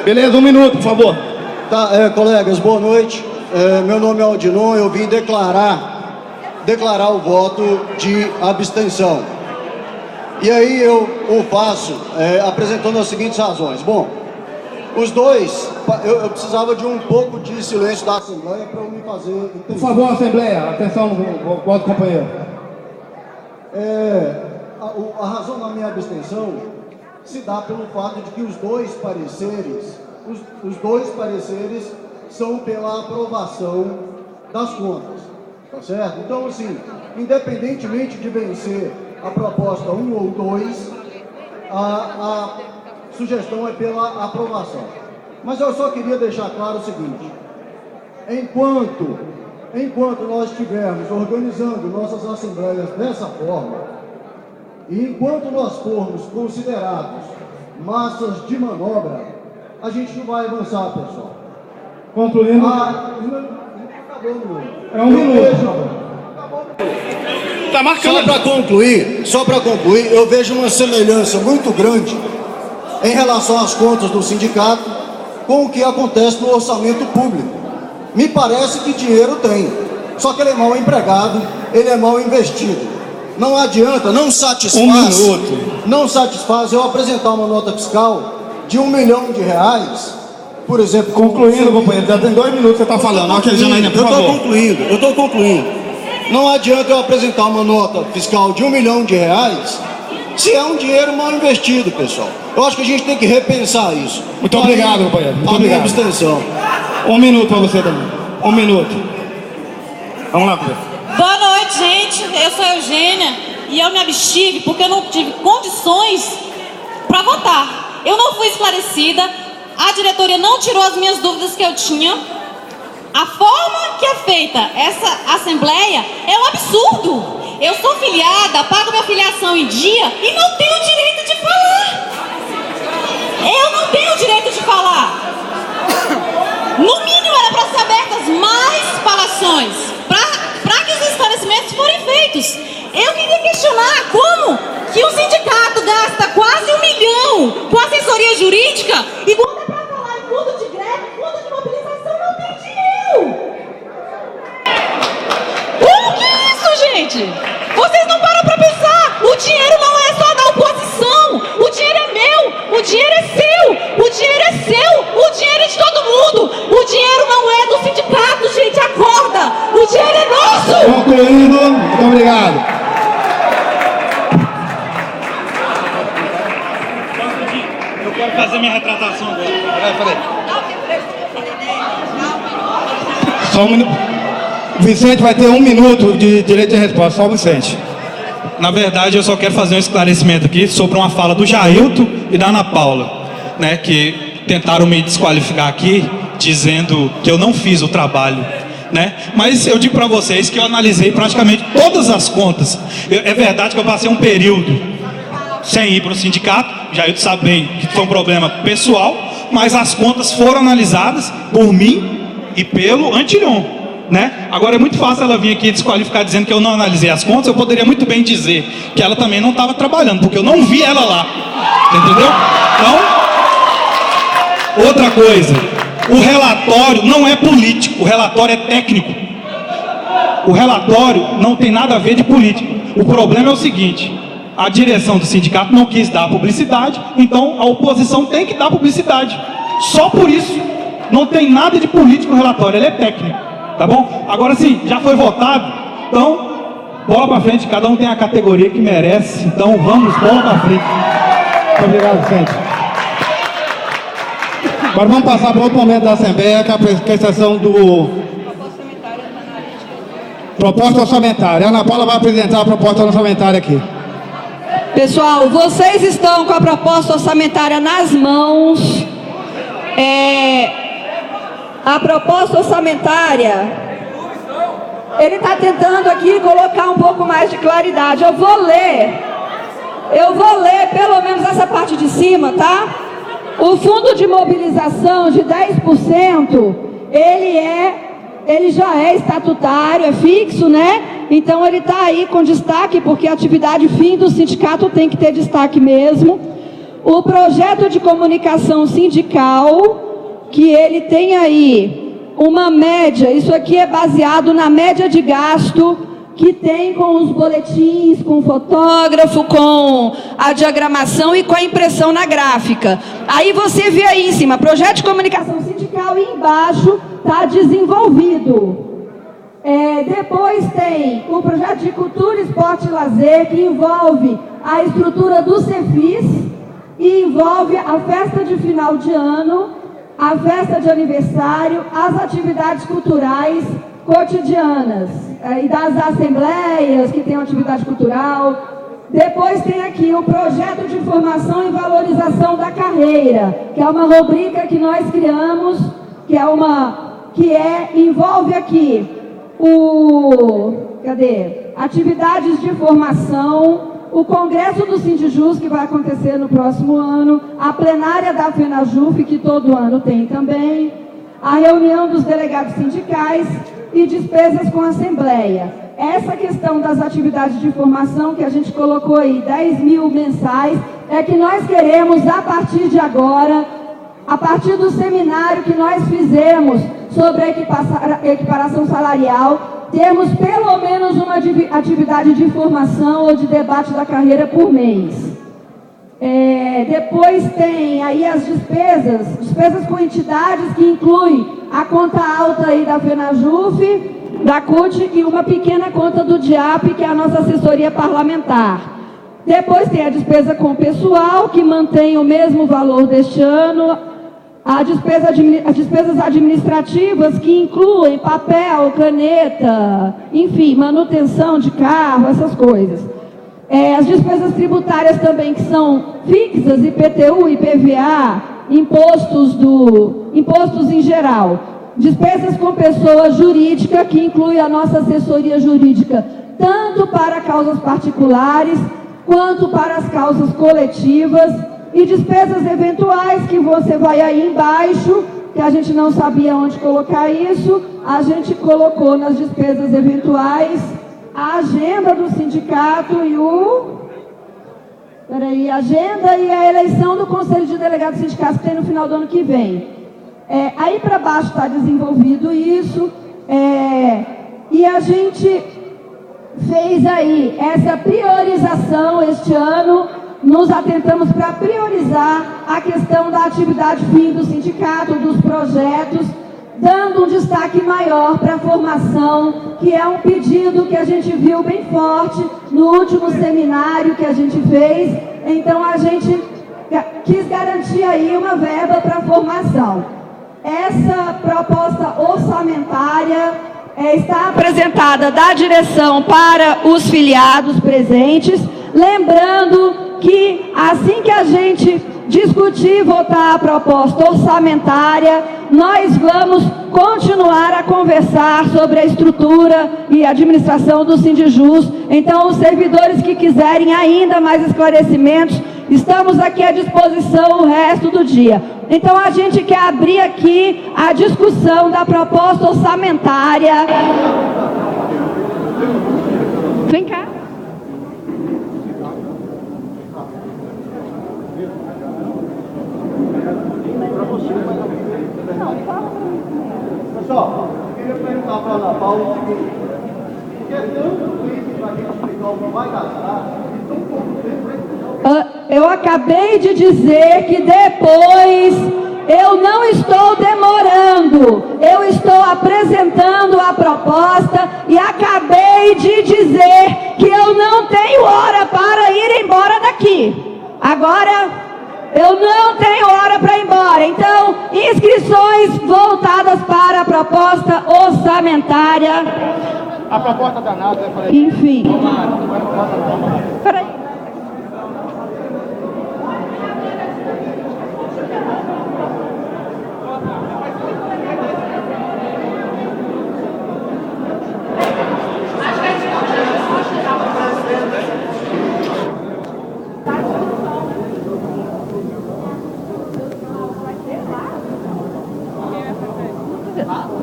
Beleza, 1 minuto, por favor. Tá, colegas, boa noite. Meu nome é Aldinon, eu vim declarar o voto de abstenção. E aí eu o faço apresentando as seguintes razões. Bom, Os dois, eu precisava de um pouco de silêncio da Assembleia para eu me fazer entender. Por favor, Assembleia, atenção no voto, companheiro. A razão da minha abstenção se dá pelo fato de que os dois pareceres são pela aprovação das contas, tá certo? Então, assim, independentemente de vencer a proposta 1 ou 2, a sugestão é pela aprovação. Mas eu só queria deixar claro o seguinte: enquanto nós estivermos organizando nossas assembleias dessa forma, e enquanto nós formos considerados massas de manobra, a gente não vai avançar, pessoal. Concluindo. É um minuto. Tá marcando. Só para concluir, eu vejo uma semelhança muito grande em relação às contas do sindicato com o que acontece no orçamento público. Me parece que dinheiro tem, só que ele é mal empregado, ele é mal investido. Não adianta, não satisfaz eu apresentar uma nota fiscal de R$1 milhão, por exemplo. Concluindo, companheiro, já tem 2 minutos que você está falando. Eu estou concluindo. Não adianta eu apresentar uma nota fiscal de R$1 milhão se é um dinheiro mal investido, pessoal. Eu acho que a gente tem que repensar isso. Muito obrigado, companheiro. Muito obrigado. Abstenção. 1 minuto para você também. 1 minuto. Vamos lá, companheiro. Boa noite, gente. Eu sou a Eugênia e eu me abstive porque eu não tive condições para votar. Eu não fui esclarecida, a diretoria não tirou as minhas dúvidas que eu tinha. A forma que é feita essa assembleia é um absurdo. Eu sou filiada, pago minha filiação em dia e não tenho direito de falar. Eu não tenho direito de falar. No mínimo era para ser abertas mais falações, para que os esclarecimentos forem feitos. Eu queria questionar como que o sindicato gasta quase R$1 milhão com assessoria jurídica e quando é para falar em fundo de greve, fundo de mobilização, não tem dinheiro. Como que é isso, gente? Vocês não param para pensar. O dinheiro não é só da oposição. O dinheiro é meu, o dinheiro é seu, o dinheiro é seu, o dinheiro é de todo mundo. O dinheiro não é do sindicato, gente, acorda. O dinheiro é nosso. Concluindo, muito obrigado. Eu quero fazer minha retratação agora. Só um minuto. Vicente vai ter 1 minuto de direito de resposta. Só o Vicente. Na verdade, eu só quero fazer um esclarecimento aqui sobre uma fala do Jailton e da Ana Paula, né, que tentaram me desqualificar aqui, dizendo que eu não fiz o trabalho, né? Mas eu digo para vocês que eu analisei praticamente todas as contas. É verdade que eu passei um período sem ir para o sindicato, Jailton sabe bem que foi um problema pessoal, mas as contas foram analisadas por mim e pelo Antilion, né? Agora é muito fácil ela vir aqui desqualificar dizendo que eu não analisei as contas. Eu poderia muito bem dizer que ela também não estava trabalhando, porque eu não vi ela lá, entendeu? Então, outra coisa, o relatório não é político, o relatório é técnico. O relatório não tem nada a ver de político. O problema é o seguinte: a direção do sindicato não quis dar publicidade, então a oposição tem que dar publicidade. Só por isso. Não tem nada de político no relatório, ele é técnico, tá bom? Agora sim, já foi votado, então bola pra frente, cada um tem a categoria que merece, então vamos, bola pra frente. Muito obrigado, Vicente. Agora vamos passar para outro momento da Assembleia, que é a sessão do proposta orçamentária. A Ana Paula vai apresentar a proposta orçamentária aqui. Pessoal, vocês estão com a proposta orçamentária nas mãos. A proposta orçamentária, ele está tentando aqui colocar um pouco mais de claridade. Eu vou ler pelo menos essa parte de cima, tá? O fundo de mobilização de 10%, ele já é estatutário, é fixo, né? Então ele está aí com destaque, porque a atividade fim do sindicato tem que ter destaque mesmo. O projeto de comunicação sindical, que ele tem aí uma média, isso aqui é baseado na média de gasto que tem com os boletins, com o fotógrafo, com a diagramação e com a impressão na gráfica. Aí você vê aí em cima, projeto de comunicação sindical, e embaixo está desenvolvido. Depois tem o projeto de cultura, esporte e lazer, que envolve a estrutura do Cefis e envolve a festa de final de ano, a festa de aniversário, as atividades culturais cotidianas e das assembleias que tem atividade cultural. Depois tem aqui o projeto de formação e valorização da carreira, que é uma rubrica que nós criamos, envolve aqui atividades de formação, o congresso do Sindijus, que vai acontecer no próximo ano, a plenária da FENAJUF, que todo ano tem também, a reunião dos delegados sindicais e despesas com a Assembleia. Essa questão das atividades de formação, que a gente colocou aí, 10 mil mensais, é que nós queremos, a partir de agora, a partir do seminário que nós fizemos sobre a equiparação salarial, temos pelo menos uma atividade de formação ou de debate da carreira por mês. Depois tem aí as despesas com entidades, que inclui a conta alta aí da FENAJUF, da CUT e uma pequena conta do DIAP, que é a nossa assessoria parlamentar. Depois tem a despesa com o pessoal, que mantém o mesmo valor deste ano. As despesas administrativas, que incluem papel, caneta, enfim, manutenção de carro, essas coisas. As despesas tributárias também, que são fixas, IPTU, IPVA, impostos em geral. Despesas com pessoa jurídica, que inclui a nossa assessoria jurídica, tanto para causas particulares, quanto para as causas coletivas. E despesas eventuais, que você vai aí embaixo, que a gente não sabia onde colocar isso, a gente colocou nas despesas eventuais a agenda do sindicato e a agenda e a eleição do Conselho de Delegados Sindicais, que tem no final do ano que vem. Aí para baixo está desenvolvido isso, e a gente fez aí essa priorização este ano. Nos atentamos para priorizar a questão da atividade fim do sindicato, dos projetos, dando um destaque maior para a formação, que é um pedido que a gente viu bem forte no último seminário que a gente fez. Então a gente quis garantir aí uma verba para a formação. Essa proposta orçamentária está apresentada da direção para os filiados presentes, lembrando que assim que a gente discutir e votar a proposta orçamentária, nós vamos continuar a conversar sobre a estrutura e administração do Sindijus. Então, os servidores que quiserem ainda mais esclarecimentos, estamos aqui à disposição o resto do dia. Então, a gente quer abrir aqui a discussão da proposta orçamentária. Vem cá. Pessoal, eu queria perguntar para a Ana Paula o seguinte: porque é tanto tempo para a gente explicar o que vai gastar e tão pouco tempo para explicar? Eu acabei de dizer que depois eu não estou demorando, eu estou apresentando a proposta e acabei de dizer que eu não tenho hora para ir embora daqui. Agora, eu não tenho hora para ir embora. Então, inscrições voltadas para a proposta orçamentária. A proposta danada, eu falei. Enfim. Peraí.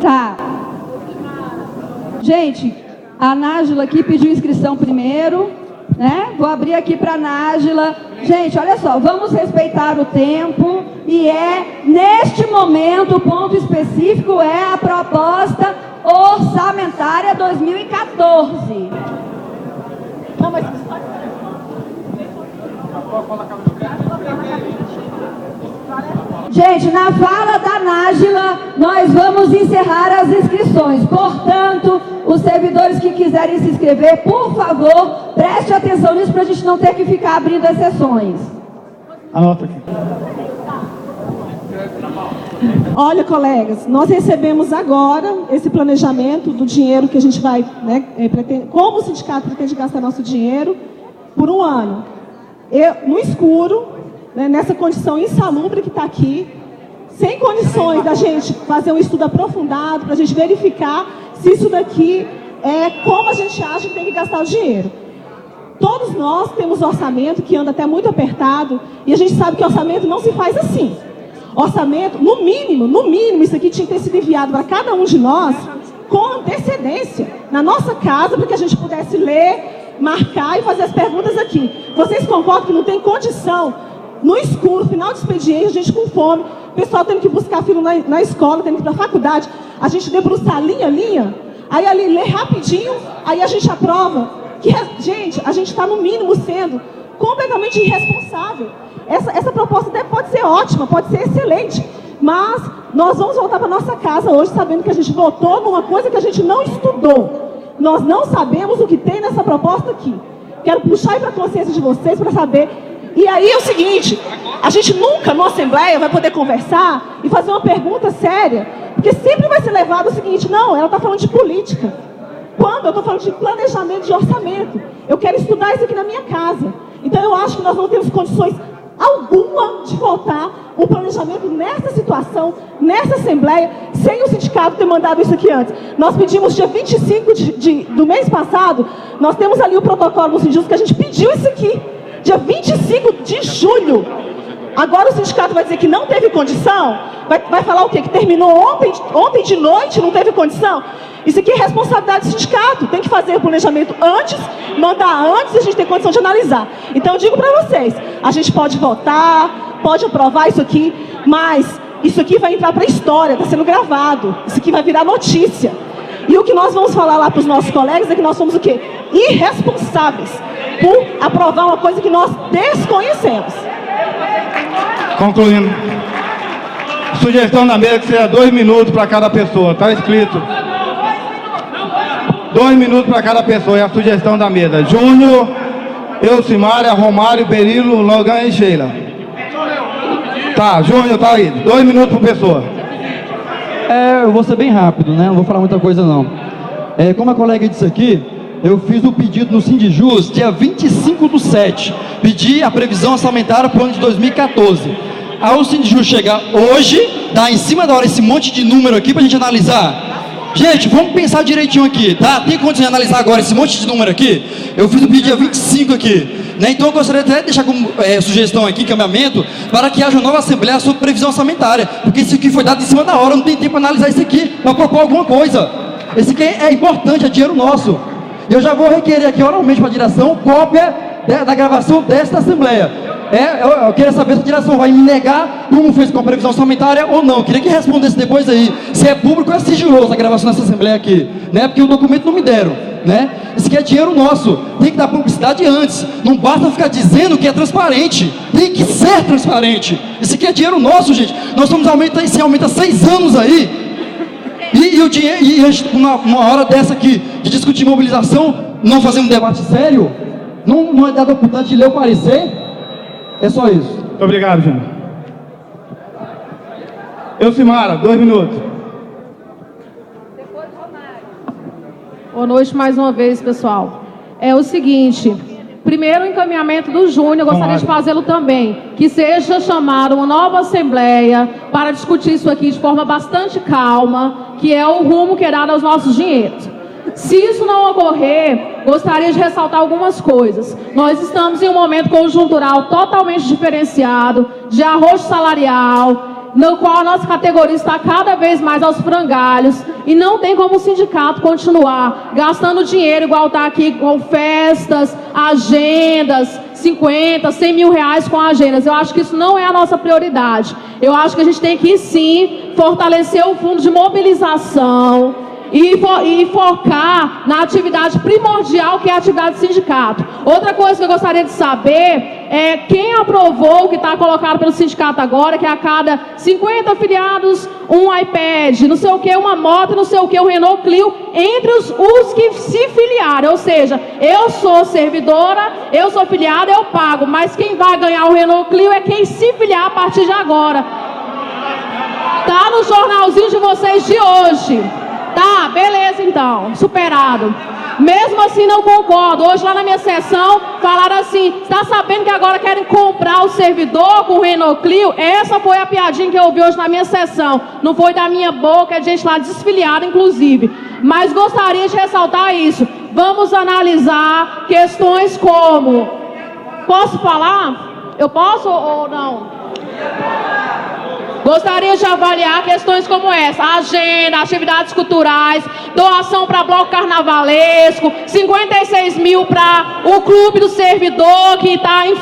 Tá. Gente, a Nájila aqui pediu inscrição primeiro, né? Vou abrir aqui para a Nájila. Gente, olha só, vamos respeitar o tempo e neste momento, o ponto específico é a proposta orçamentária. orçamentária 2014. Não, mas... Gente, na fala da Nájila, nós vamos encerrar as inscrições. Portanto, os servidores que quiserem se inscrever, por favor, preste atenção nisso para a gente não ter que ficar abrindo as sessões. Anota aqui. Olha, colegas, nós recebemos agora esse planejamento do dinheiro que a gente vai, como o sindicato pretende gastar nosso dinheiro por um ano. No escuro, nessa condição insalubre que está aqui, sem condições da gente fazer um estudo aprofundado, para a gente verificar se isso daqui é como a gente acha que tem que gastar o dinheiro. Todos nós temos orçamento que anda até muito apertado, e a gente sabe que orçamento não se faz assim. Orçamento, no mínimo, isso aqui tinha que ter sido enviado para cada um de nós com antecedência, na nossa casa, para que a gente pudesse ler, marcar e fazer as perguntas aqui. Vocês concordam que não tem condição, no escuro, final de expediente, a gente com fome, o pessoal tendo que buscar filho na escola, tendo que ir para a faculdade, a gente debruçar linha a linha, aí ali lê rapidinho, aí a gente aprova. Gente, a gente está no mínimo sendo completamente irresponsável. Essa proposta pode ser ótima, pode ser excelente, mas nós vamos voltar para nossa casa hoje sabendo que a gente votou numa coisa que a gente não estudou. Nós não sabemos o que tem nessa proposta aqui. Quero puxar aí para a consciência de vocês para saber. E aí é o seguinte, a gente nunca, na Assembleia, vai poder conversar e fazer uma pergunta séria, porque sempre vai ser levado o seguinte, não, ela está falando de política. Quando eu estou falando de planejamento de orçamento, eu quero estudar isso aqui na minha casa. Então eu acho que nós não temos condições alguma de votar um planejamento nessa situação, nessa Assembleia, sem o sindicato ter mandado isso aqui antes. Nós pedimos dia 25 do mês passado, nós temos ali o protocolo no Sindjus que a gente pediu isso aqui, dia 25 de julho. Agora o sindicato vai dizer que não teve condição? Vai falar o quê? Que terminou ontem de noite, não teve condição? Isso aqui é responsabilidade do sindicato. Tem que fazer o planejamento antes, mandar antes e a gente tem condição de analisar. Então eu digo para vocês, a gente pode votar, pode aprovar isso aqui, mas isso aqui vai entrar para a história, está sendo gravado. Isso aqui vai virar notícia. E o que nós vamos falar lá para os nossos colegas é que nós somos o quê? Irresponsáveis por aprovar uma coisa que nós desconhecemos. Concluindo. Sugestão da mesa que seja 2 minutos para cada pessoa. Está escrito. 2 minutos para cada pessoa é a sugestão da mesa. Júnior, Elcimária, Romário, Berilo, Logan e Sheila. Tá, Júnior, tá aí. 2 minutos por pessoa. Eu vou ser bem rápido, né? Não vou falar muita coisa não. Como a colega disse aqui, eu fiz o pedido no Sindjus dia 25/7. Pedi a previsão orçamentária para o ano de 2014. Ao Sindjus chegar hoje, dá em cima da hora esse monte de número aqui para a gente analisar. Gente, vamos pensar direitinho aqui, tá? Tem condição de analisar agora esse monte de número aqui? Eu fiz o pedido dia 25 aqui, né? Então eu gostaria até de deixar como sugestão aqui, encaminhamento, para que haja uma nova Assembleia sobre previsão orçamentária. Porque isso aqui foi dado em cima da hora, não tem tempo para analisar isso aqui, para propor alguma coisa. Esse aqui é importante, é dinheiro nosso. Eu já vou requerer aqui oralmente para a direção cópia da gravação desta Assembleia. Eu queria saber se a direção vai me negar como fez com a previsão orçamentária ou não. Eu queria que respondesse depois aí se é público ou é sigiloso a gravação dessa Assembleia aqui, né? Porque o documento não me deram, né? Isso aqui é dinheiro nosso, tem que dar publicidade antes. Não basta ficar dizendo que é transparente, tem que ser transparente. Isso aqui é dinheiro nosso, gente. Nós estamos aumenta 6 anos aí. E o dinheiro, uma hora dessa aqui de discutir mobilização, não fazer um debate sério, não é dado a oportunidade de ler o parecer. É só isso. Muito obrigado, Júnior. Elcimara, 2 minutos. Boa noite mais uma vez, pessoal. É o seguinte, primeiro o encaminhamento do Júnior, gostaria de fazê-lo também, que seja chamada uma nova Assembleia para discutir isso aqui de forma bastante calma, que é o rumo que é dado aos nossos dinheiros. Se isso não ocorrer, gostaria de ressaltar algumas coisas. Nós estamos em um momento conjuntural totalmente diferenciado, de arroxo salarial, no qual a nossa categoria está cada vez mais aos frangalhos, e não tem como o sindicato continuar gastando dinheiro igual está aqui com festas, agendas, 50, 100 mil reais com agendas. Eu acho que isso não é a nossa prioridade. Eu acho que a gente tem que sim fortalecer o fundo de mobilização e focar na atividade primordial, que é a atividade do sindicato. Outra coisa que eu gostaria de saber é quem aprovou o que está colocado pelo sindicato agora, que a cada 50 afiliados, um iPad, não sei o que, uma moto, não sei o que, um Renault Clio, entre os que se filiarem. Ou seja, eu sou servidora, eu sou filiada, eu pago, mas quem vai ganhar o Renault Clio é quem se filiar a partir de agora. Tá no jornalzinho de vocês de hoje. Tá, beleza então, superado. Mesmo assim não concordo. Hoje lá na minha sessão falaram assim: está sabendo que agora querem comprar o servidor com o Renault Clio? Essa foi a piadinha que eu ouvi hoje na minha sessão. Não foi da minha boca, é de gente lá desfiliada inclusive. Mas gostaria de ressaltar isso. Vamos analisar questões como... Posso falar? Eu posso ou não? Gostaria de avaliar questões como essa: agenda, atividades culturais, doação para bloco carnavalesco, 56 mil para o clube do servidor, que está em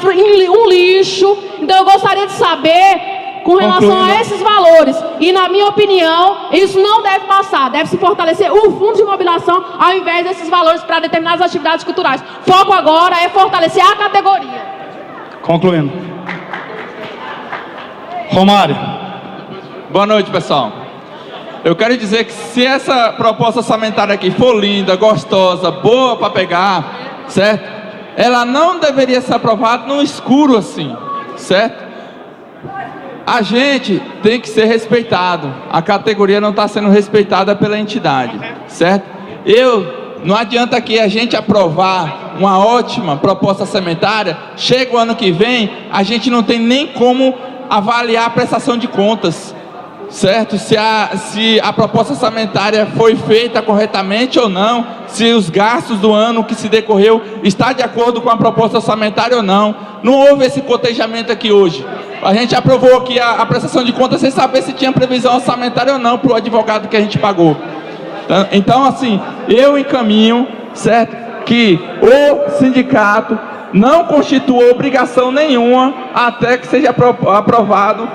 um lixo. Então eu gostaria de saber com relação a esses valores. E na minha opinião, isso não deve passar. Deve se fortalecer o fundo de mobilização ao invés desses valores para determinadas atividades culturais. Foco agora é fortalecer a categoria. Concluindo. Romário. Boa noite, pessoal. Eu quero dizer que se essa proposta orçamentária aqui for linda, gostosa, boa para pegar, certo? Ela não deveria ser aprovada no escuro assim, certo? A gente tem que ser respeitado. A categoria não está sendo respeitada pela entidade, certo? Não adianta aqui a gente aprovar uma ótima proposta orçamentária, chega o ano que vem, a gente não tem nem como avaliar a prestação de contas, certo? Se a proposta orçamentária foi feita corretamente ou não, se os gastos do ano que se decorreu está de acordo com a proposta orçamentária ou não. Não houve esse cotejamento aqui hoje. A gente aprovou aqui a prestação de contas sem saber se tinha previsão orçamentária ou não para o advogado que a gente pagou. Então, assim, eu encaminho, certo, que o sindicato não constitua obrigação nenhuma até que seja aprovado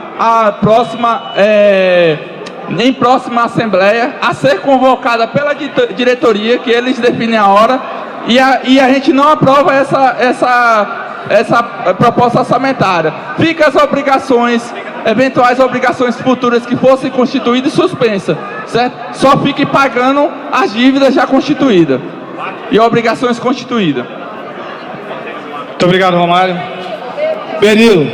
em próxima assembleia, a ser convocada pela diretoria, que eles definem a hora, e a gente não aprova essa proposta orçamentária. Fica as obrigações, eventuais obrigações futuras que fossem constituídas, suspensa, certo? Só fique pagando as dívidas já constituídas e obrigações constituídas. Muito obrigado, Romário. Berilo.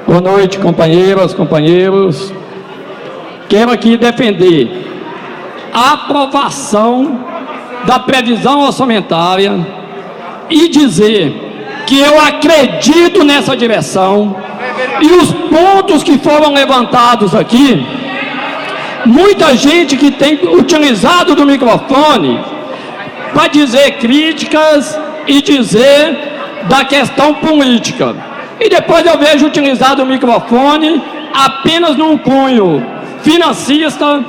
Boa noite, companheiras, companheiros. Quero aqui defender a aprovação da previsão orçamentária e dizer que eu acredito nessa direção, e os pontos que foram levantados aqui, muita gente que tem utilizado do microfone para dizer críticas e dizer da questão política. E depois eu vejo utilizado o microfone apenas num cunho financista,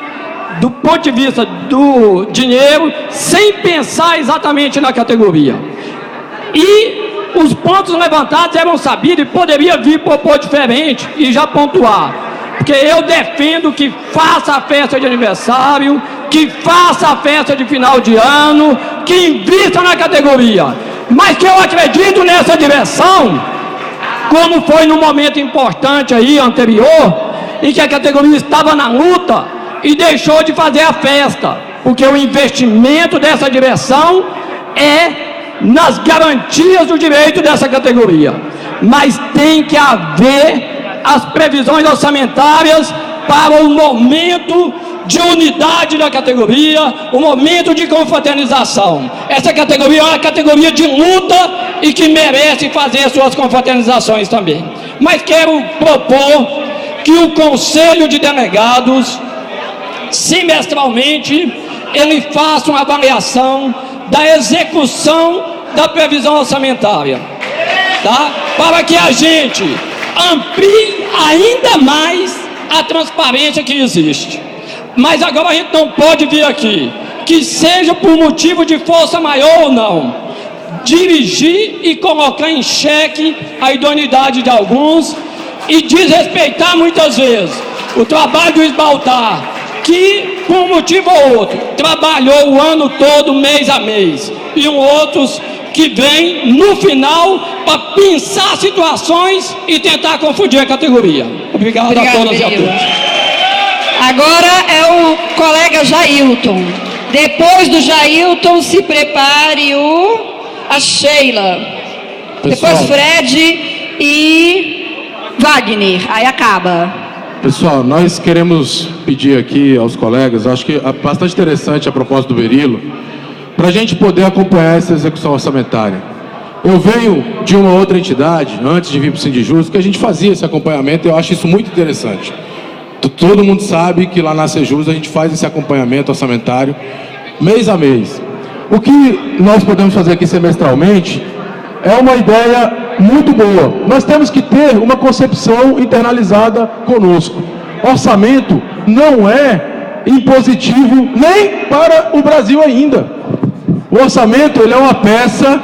do ponto de vista do dinheiro, sem pensar exatamente na categoria. E os pontos levantados eram sabidos e poderia vir propor diferente e já pontuar. Porque eu defendo que faça a festa de aniversário, que faça a festa de final de ano, que invista na categoria. Mas que eu acredito nessa direção, como foi num momento importante aí, anterior, em que a categoria estava na luta e deixou de fazer a festa. Porque o investimento dessa direção é nas garantias do direito dessa categoria. Mas tem que haver as previsões orçamentárias para o momento de unidade da categoria, o momento de confraternização. Essa categoria é uma categoria de luta e que merece fazer suas confraternizações também. Mas quero propor que o Conselho de Delegados, semestralmente, ele faça uma avaliação da execução da previsão orçamentária, tá? Para que a gente amplie ainda mais a transparência que existe. Mas agora a gente não pode vir aqui, que seja por motivo de força maior ou não, dirigir e colocar em xeque a idoneidade de alguns e desrespeitar muitas vezes o trabalho do Esbaltar, que, por um motivo ou outro, trabalhou o ano todo, mês a mês, e outros que vêm no final para pensar situações e tentar confundir a categoria. Obrigado a todas e a todos. Agora é o colega Jailton. Depois do Jailton, se prepare a Sheila. Pessoal, depois Fred e Wagner. Aí acaba. Pessoal, nós queremos pedir aqui aos colegas, acho que é bastante interessante a proposta do Berilo, para a gente poder acompanhar essa execução orçamentária. Eu venho de uma outra entidade, antes de vir para o Sindijus, que a gente fazia esse acompanhamento e eu acho isso muito interessante. Todo mundo sabe que lá na Sejus a gente faz esse acompanhamento orçamentário mês a mês. O que nós podemos fazer aqui semestralmente é uma ideia muito boa. Nós temos que ter uma concepção internalizada conosco. Orçamento não é impositivo nem para o Brasil ainda. O orçamento ele é uma peça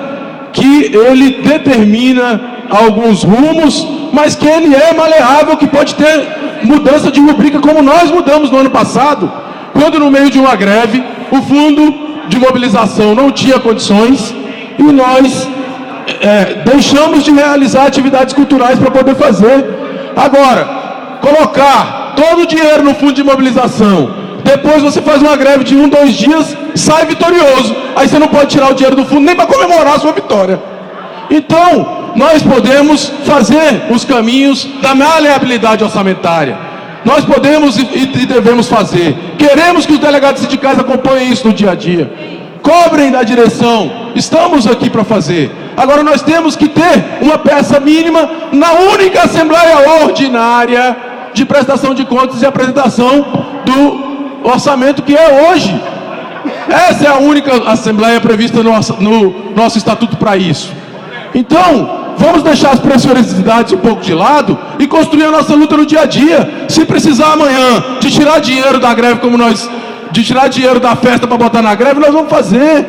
que ele determina alguns rumos, mas que ele é maleável, que pode ter mudança de rubrica, como nós mudamos no ano passado, quando no meio de uma greve o fundo de mobilização não tinha condições e nós deixamos de realizar atividades culturais para poder fazer. Agora, colocar todo o dinheiro no fundo de mobilização, depois você faz uma greve de 1, 2 dias, sai vitorioso, aí você não pode tirar o dinheiro do fundo nem para comemorar a sua vitória. Então, nós podemos fazer os caminhos da maleabilidade orçamentária. Nós podemos e devemos fazer. Queremos que os delegados sindicais acompanhem isso no dia a dia. Cobrem da direção. Estamos aqui para fazer. Agora nós temos que ter uma peça mínima na única Assembleia Ordinária de prestação de contas e apresentação do orçamento que é hoje. Essa é a única Assembleia prevista no nosso Estatuto para isso. Então, vamos deixar as preciosidades um pouco de lado e construir a nossa luta no dia a dia. Se precisar amanhã de tirar dinheiro da greve, de tirar dinheiro da festa para botar na greve, nós vamos fazer.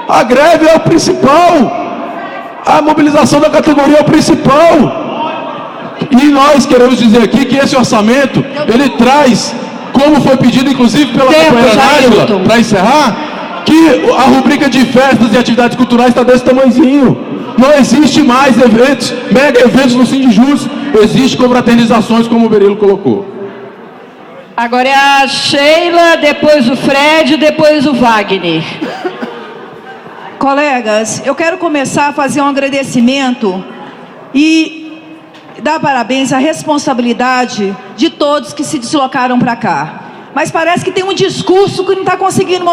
A greve é o principal. A mobilização da categoria é o principal. E nós queremos dizer aqui que esse orçamento, ele traz, como foi pedido inclusive pela companheira Nájila, para encerrar, que a rubrica de festas e atividades culturais está desse tamanhozinho. Não existe mais eventos, mega eventos no Sindijus, existe confraternizações, como o Berilo colocou. Agora é a Sheila, depois o Fred, depois o Wagner. Colegas, eu quero começar a fazer um agradecimento e dar parabéns à responsabilidade de todos que se deslocaram para cá. Mas parece que tem um discurso que não está conseguindo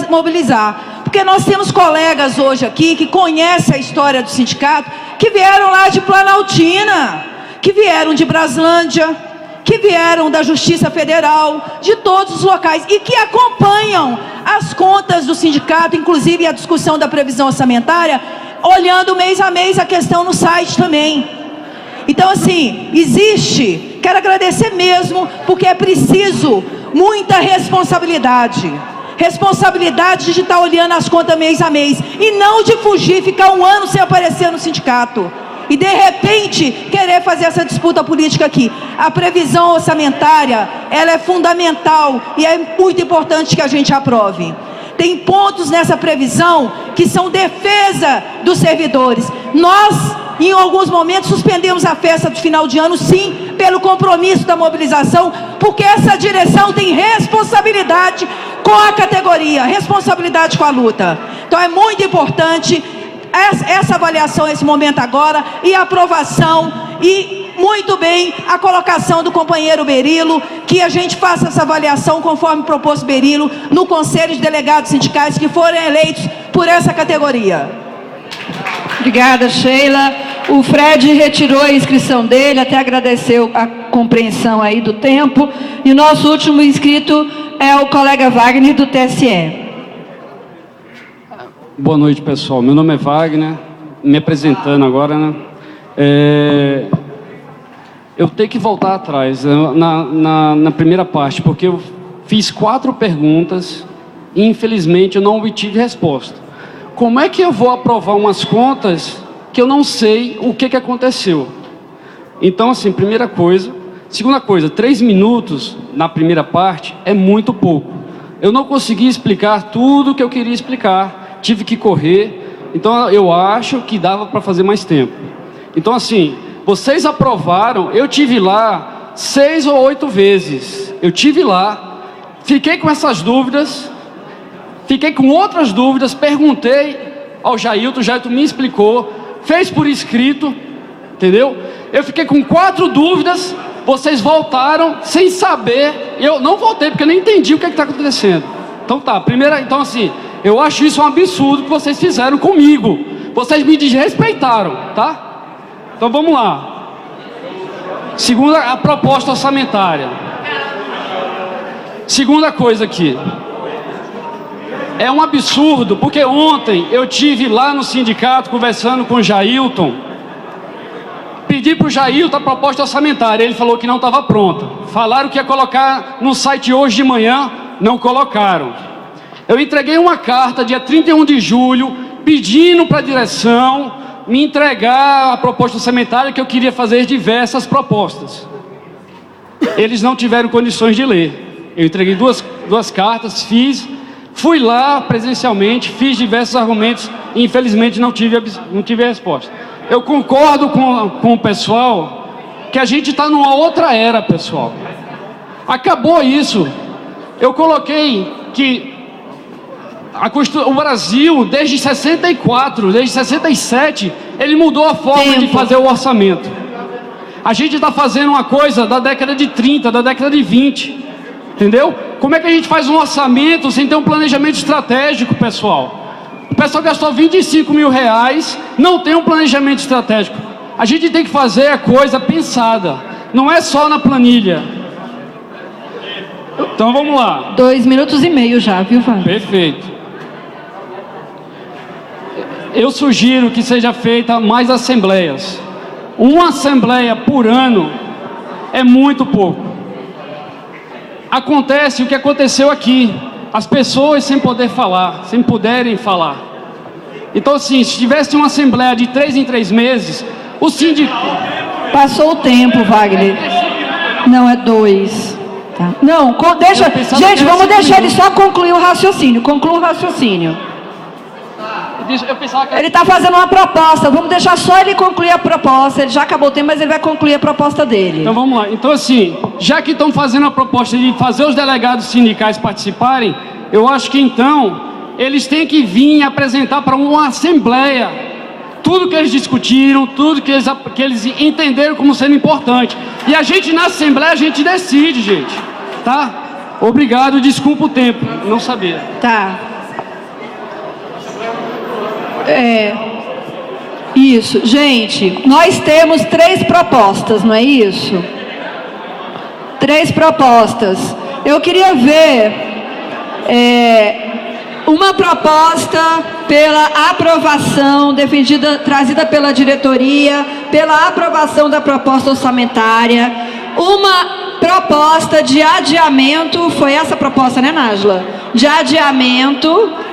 mobilizar. Porque nós temos colegas hoje aqui que conhecem a história do sindicato, que vieram lá de Planaltina, que vieram de Braslândia, que vieram da Justiça Federal, de todos os locais, e que acompanham as contas do sindicato, inclusive a discussão da previsão orçamentária, olhando mês a mês a questão no site também. Então, assim, quero agradecer mesmo, porque é preciso muita responsabilidade. Responsabilidade de estar olhando as contas mês a mês, e não de fugir, ficar um ano sem aparecer no sindicato. E de repente, querer fazer essa disputa política aqui. A previsão orçamentária, ela é fundamental e é muito importante que a gente aprove. Tem pontos nessa previsão que são defesa dos servidores. Nós, em alguns momentos, suspendemos a festa do final de ano, sim, pelo compromisso da mobilização, porque essa direção tem responsabilidade com a categoria, responsabilidade com a luta. Então é muito importante essa avaliação, esse momento agora, e a aprovação, e muito bem a colocação do companheiro Berilo, que a gente faça essa avaliação conforme proposto Berilo, no Conselho de Delegados Sindicais que forem eleitos por essa categoria. Obrigada, Sheila. O Fred retirou a inscrição dele, até agradeceu a compreensão aí do tempo. E o nosso último inscrito é o colega Wagner, do TSE. Boa noite, pessoal. Meu nome é Wagner, me apresentando agora, né? Eu tenho que voltar atrás, na primeira parte, porque eu fiz 4 perguntas e, infelizmente, eu não obtive resposta. Como é que eu vou aprovar umas contas que eu não sei o que aconteceu? Então, assim, primeira coisa, Segunda coisa, 3 minutos na primeira parte é muito pouco. Eu não consegui explicar tudo o que eu queria explicar, tive que correr, então eu acho que dava para fazer mais tempo. Então assim, vocês aprovaram, eu tive lá 6 ou 8 vezes, eu tive lá, fiquei com essas dúvidas, fiquei com outras dúvidas, perguntei ao Jailton, o Jailton me explicou, fez por escrito, entendeu? Eu fiquei com 4 dúvidas, vocês voltaram sem saber, eu não voltei porque eu nem entendi o que está acontecendo. Então tá, então assim, eu acho isso um absurdo que vocês fizeram comigo, vocês me desrespeitaram, tá? Então vamos lá. Segunda, a proposta orçamentária. Segunda coisa aqui. É um absurdo, porque ontem eu tive lá no sindicato conversando com o Jailton. Pedi para o Jailton a proposta orçamentária, ele falou que não estava pronta. Falaram que ia colocar no site hoje de manhã, não colocaram. Eu entreguei uma carta dia 31 de julho, pedindo para a direção me entregar a proposta orçamentária, que eu queria fazer diversas propostas. Eles não tiveram condições de ler. Eu entreguei duas cartas, fui lá presencialmente, fiz diversos argumentos e infelizmente não tive a resposta. Eu concordo com o pessoal que a gente está numa outra era, pessoal. Acabou isso. Eu coloquei que o Brasil, desde 64, desde 67, ele mudou a forma de fazer o orçamento. A gente está fazendo uma coisa da década de 30, da década de 20, entendeu? Como é que a gente faz um orçamento sem ter um planejamento estratégico, pessoal? O pessoal gastou 25 mil reais, não tem um planejamento estratégico. A gente tem que fazer a coisa pensada, não é só na planilha. Então vamos lá. 2 minutos e meio já, viu, Wagner? Perfeito. Eu sugiro que seja feita mais assembleias. Uma assembleia por ano é muito pouco. Acontece o que aconteceu aqui. As pessoas sem poder falar, sem poderem falar. Então assim, se tivesse uma assembleia de 3 em 3 meses, o sindicato... Passou o tempo, Wagner. Não, é 2. Tá. Não, deixa... Gente, vamos deixar ele só concluir o raciocínio. Conclua o raciocínio. Ele está fazendo uma proposta, vamos deixar só ele concluir a proposta. Ele já acabou o tempo, mas ele vai concluir a proposta dele. Então vamos lá. Então assim, já que estão fazendo a proposta de fazer os delegados sindicais participarem, eu acho que então eles têm que vir apresentar para uma assembleia tudo que eles discutiram, tudo que eles entenderam como sendo importante. E a gente na assembleia, a gente decide, gente. Tá? Obrigado, desculpa o tempo, não sabia. Tá. Isso, gente, nós temos 3 propostas, não é isso? 3 propostas. Eu queria ver uma proposta pela aprovação, trazida pela diretoria, pela aprovação da proposta orçamentária, uma proposta de adiamento, foi essa a proposta, né, Nájila? De adiamento.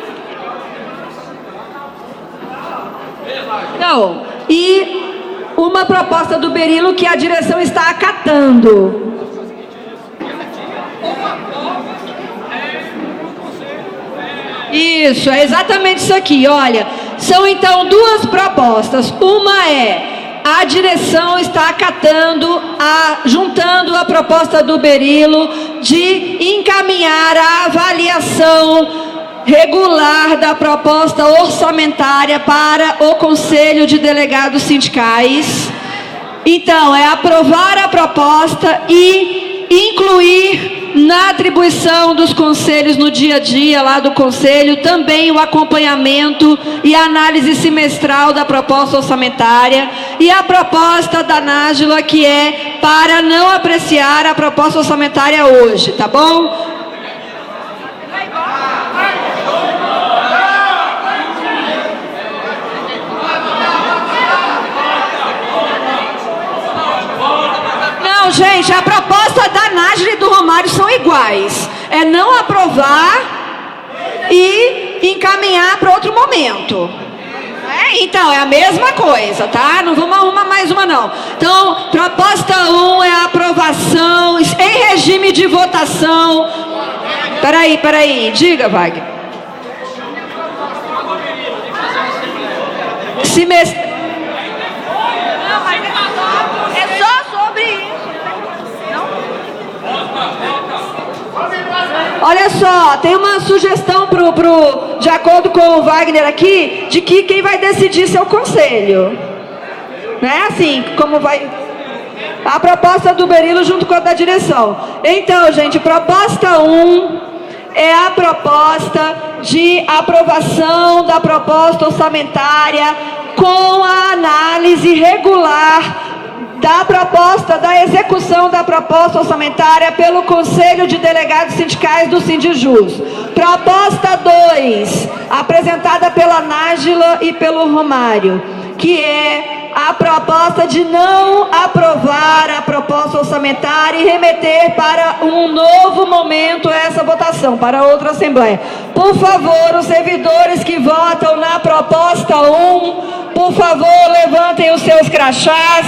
Não, e uma proposta do Berilo que a direção está acatando. Isso, é exatamente isso aqui, olha. São então 2 propostas. Uma é, a direção está acatando, juntando a proposta do Berilo de encaminhar a avaliação regular da proposta orçamentária para o Conselho de Delegados Sindicais. Então, é aprovar a proposta e incluir na atribuição dos conselhos, no dia a dia lá do Conselho, também o acompanhamento e a análise semestral da proposta orçamentária. E a proposta da Nájila, que é para não apreciar a proposta orçamentária hoje, tá bom? Gente, a proposta da Nájila e do Romário são iguais. É não aprovar e encaminhar para outro momento. É Então, é a mesma coisa, tá? Não vamos arrumar mais uma, não. Então, proposta 1 é a aprovação em regime de votação. Peraí. Diga, Wagner. É só sobre isso. Olha só, tem uma sugestão de acordo com o Wagner aqui, de que quem vai decidir seu conselho. Não é assim, como vai... A proposta do Berilo junto com a da direção. Então, gente, proposta 1 é a proposta de aprovação da proposta orçamentária com a análise regular da proposta, da execução da proposta orçamentária pelo Conselho de Delegados Sindicais do Sindijus. Proposta 2, apresentada pela Nájila e pelo Romário, que é a proposta de não aprovar a proposta orçamentária e remeter para um novo momento essa votação, para outra Assembleia. Por favor, os servidores que votam na proposta 1, por favor, levantem os seus crachás.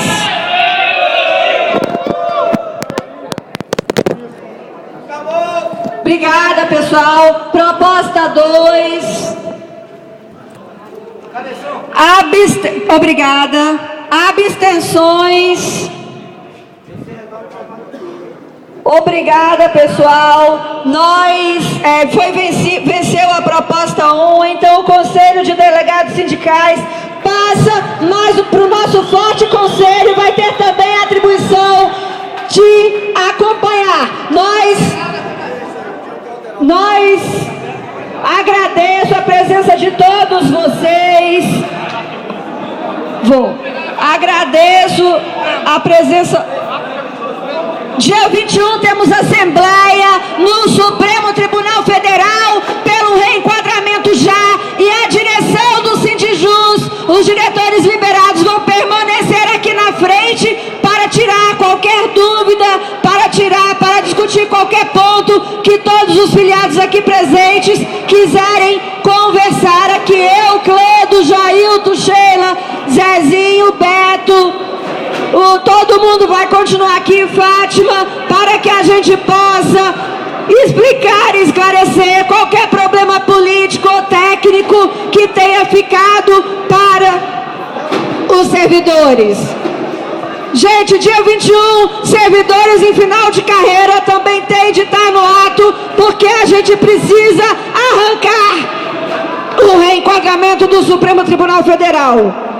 Obrigada, pessoal. Proposta 2. Obrigada. Abstenções. Obrigada, pessoal. Venceu a proposta 1, então o Conselho de Delegados Sindicais passa, mas para o nosso forte conselho vai ter também a atribuição de acompanhar. Nós agradeço a presença de todos vocês. Agradeço a presença. Dia 21 temos assembleia no Supremo Tribunal Federal pelo reenquadramento já, e a direção do Sindijus, os diretores liberados vão permanecer aqui na frente para tirar qualquer dúvida, para discutir qualquer ponto que todos os filiados aqui presentes quiserem conversar aqui. Eu, Cledo, Jailton, Sheila, Zezinho, Beto, todo mundo vai continuar aqui, Fátima, para que a gente possa explicar e esclarecer qualquer problema político ou técnico que tenha ficado para os servidores. Gente, dia 21, servidores em final de carreira também tem de estar no ato, porque a gente precisa arrancar o reenquadramento do Supremo Tribunal Federal.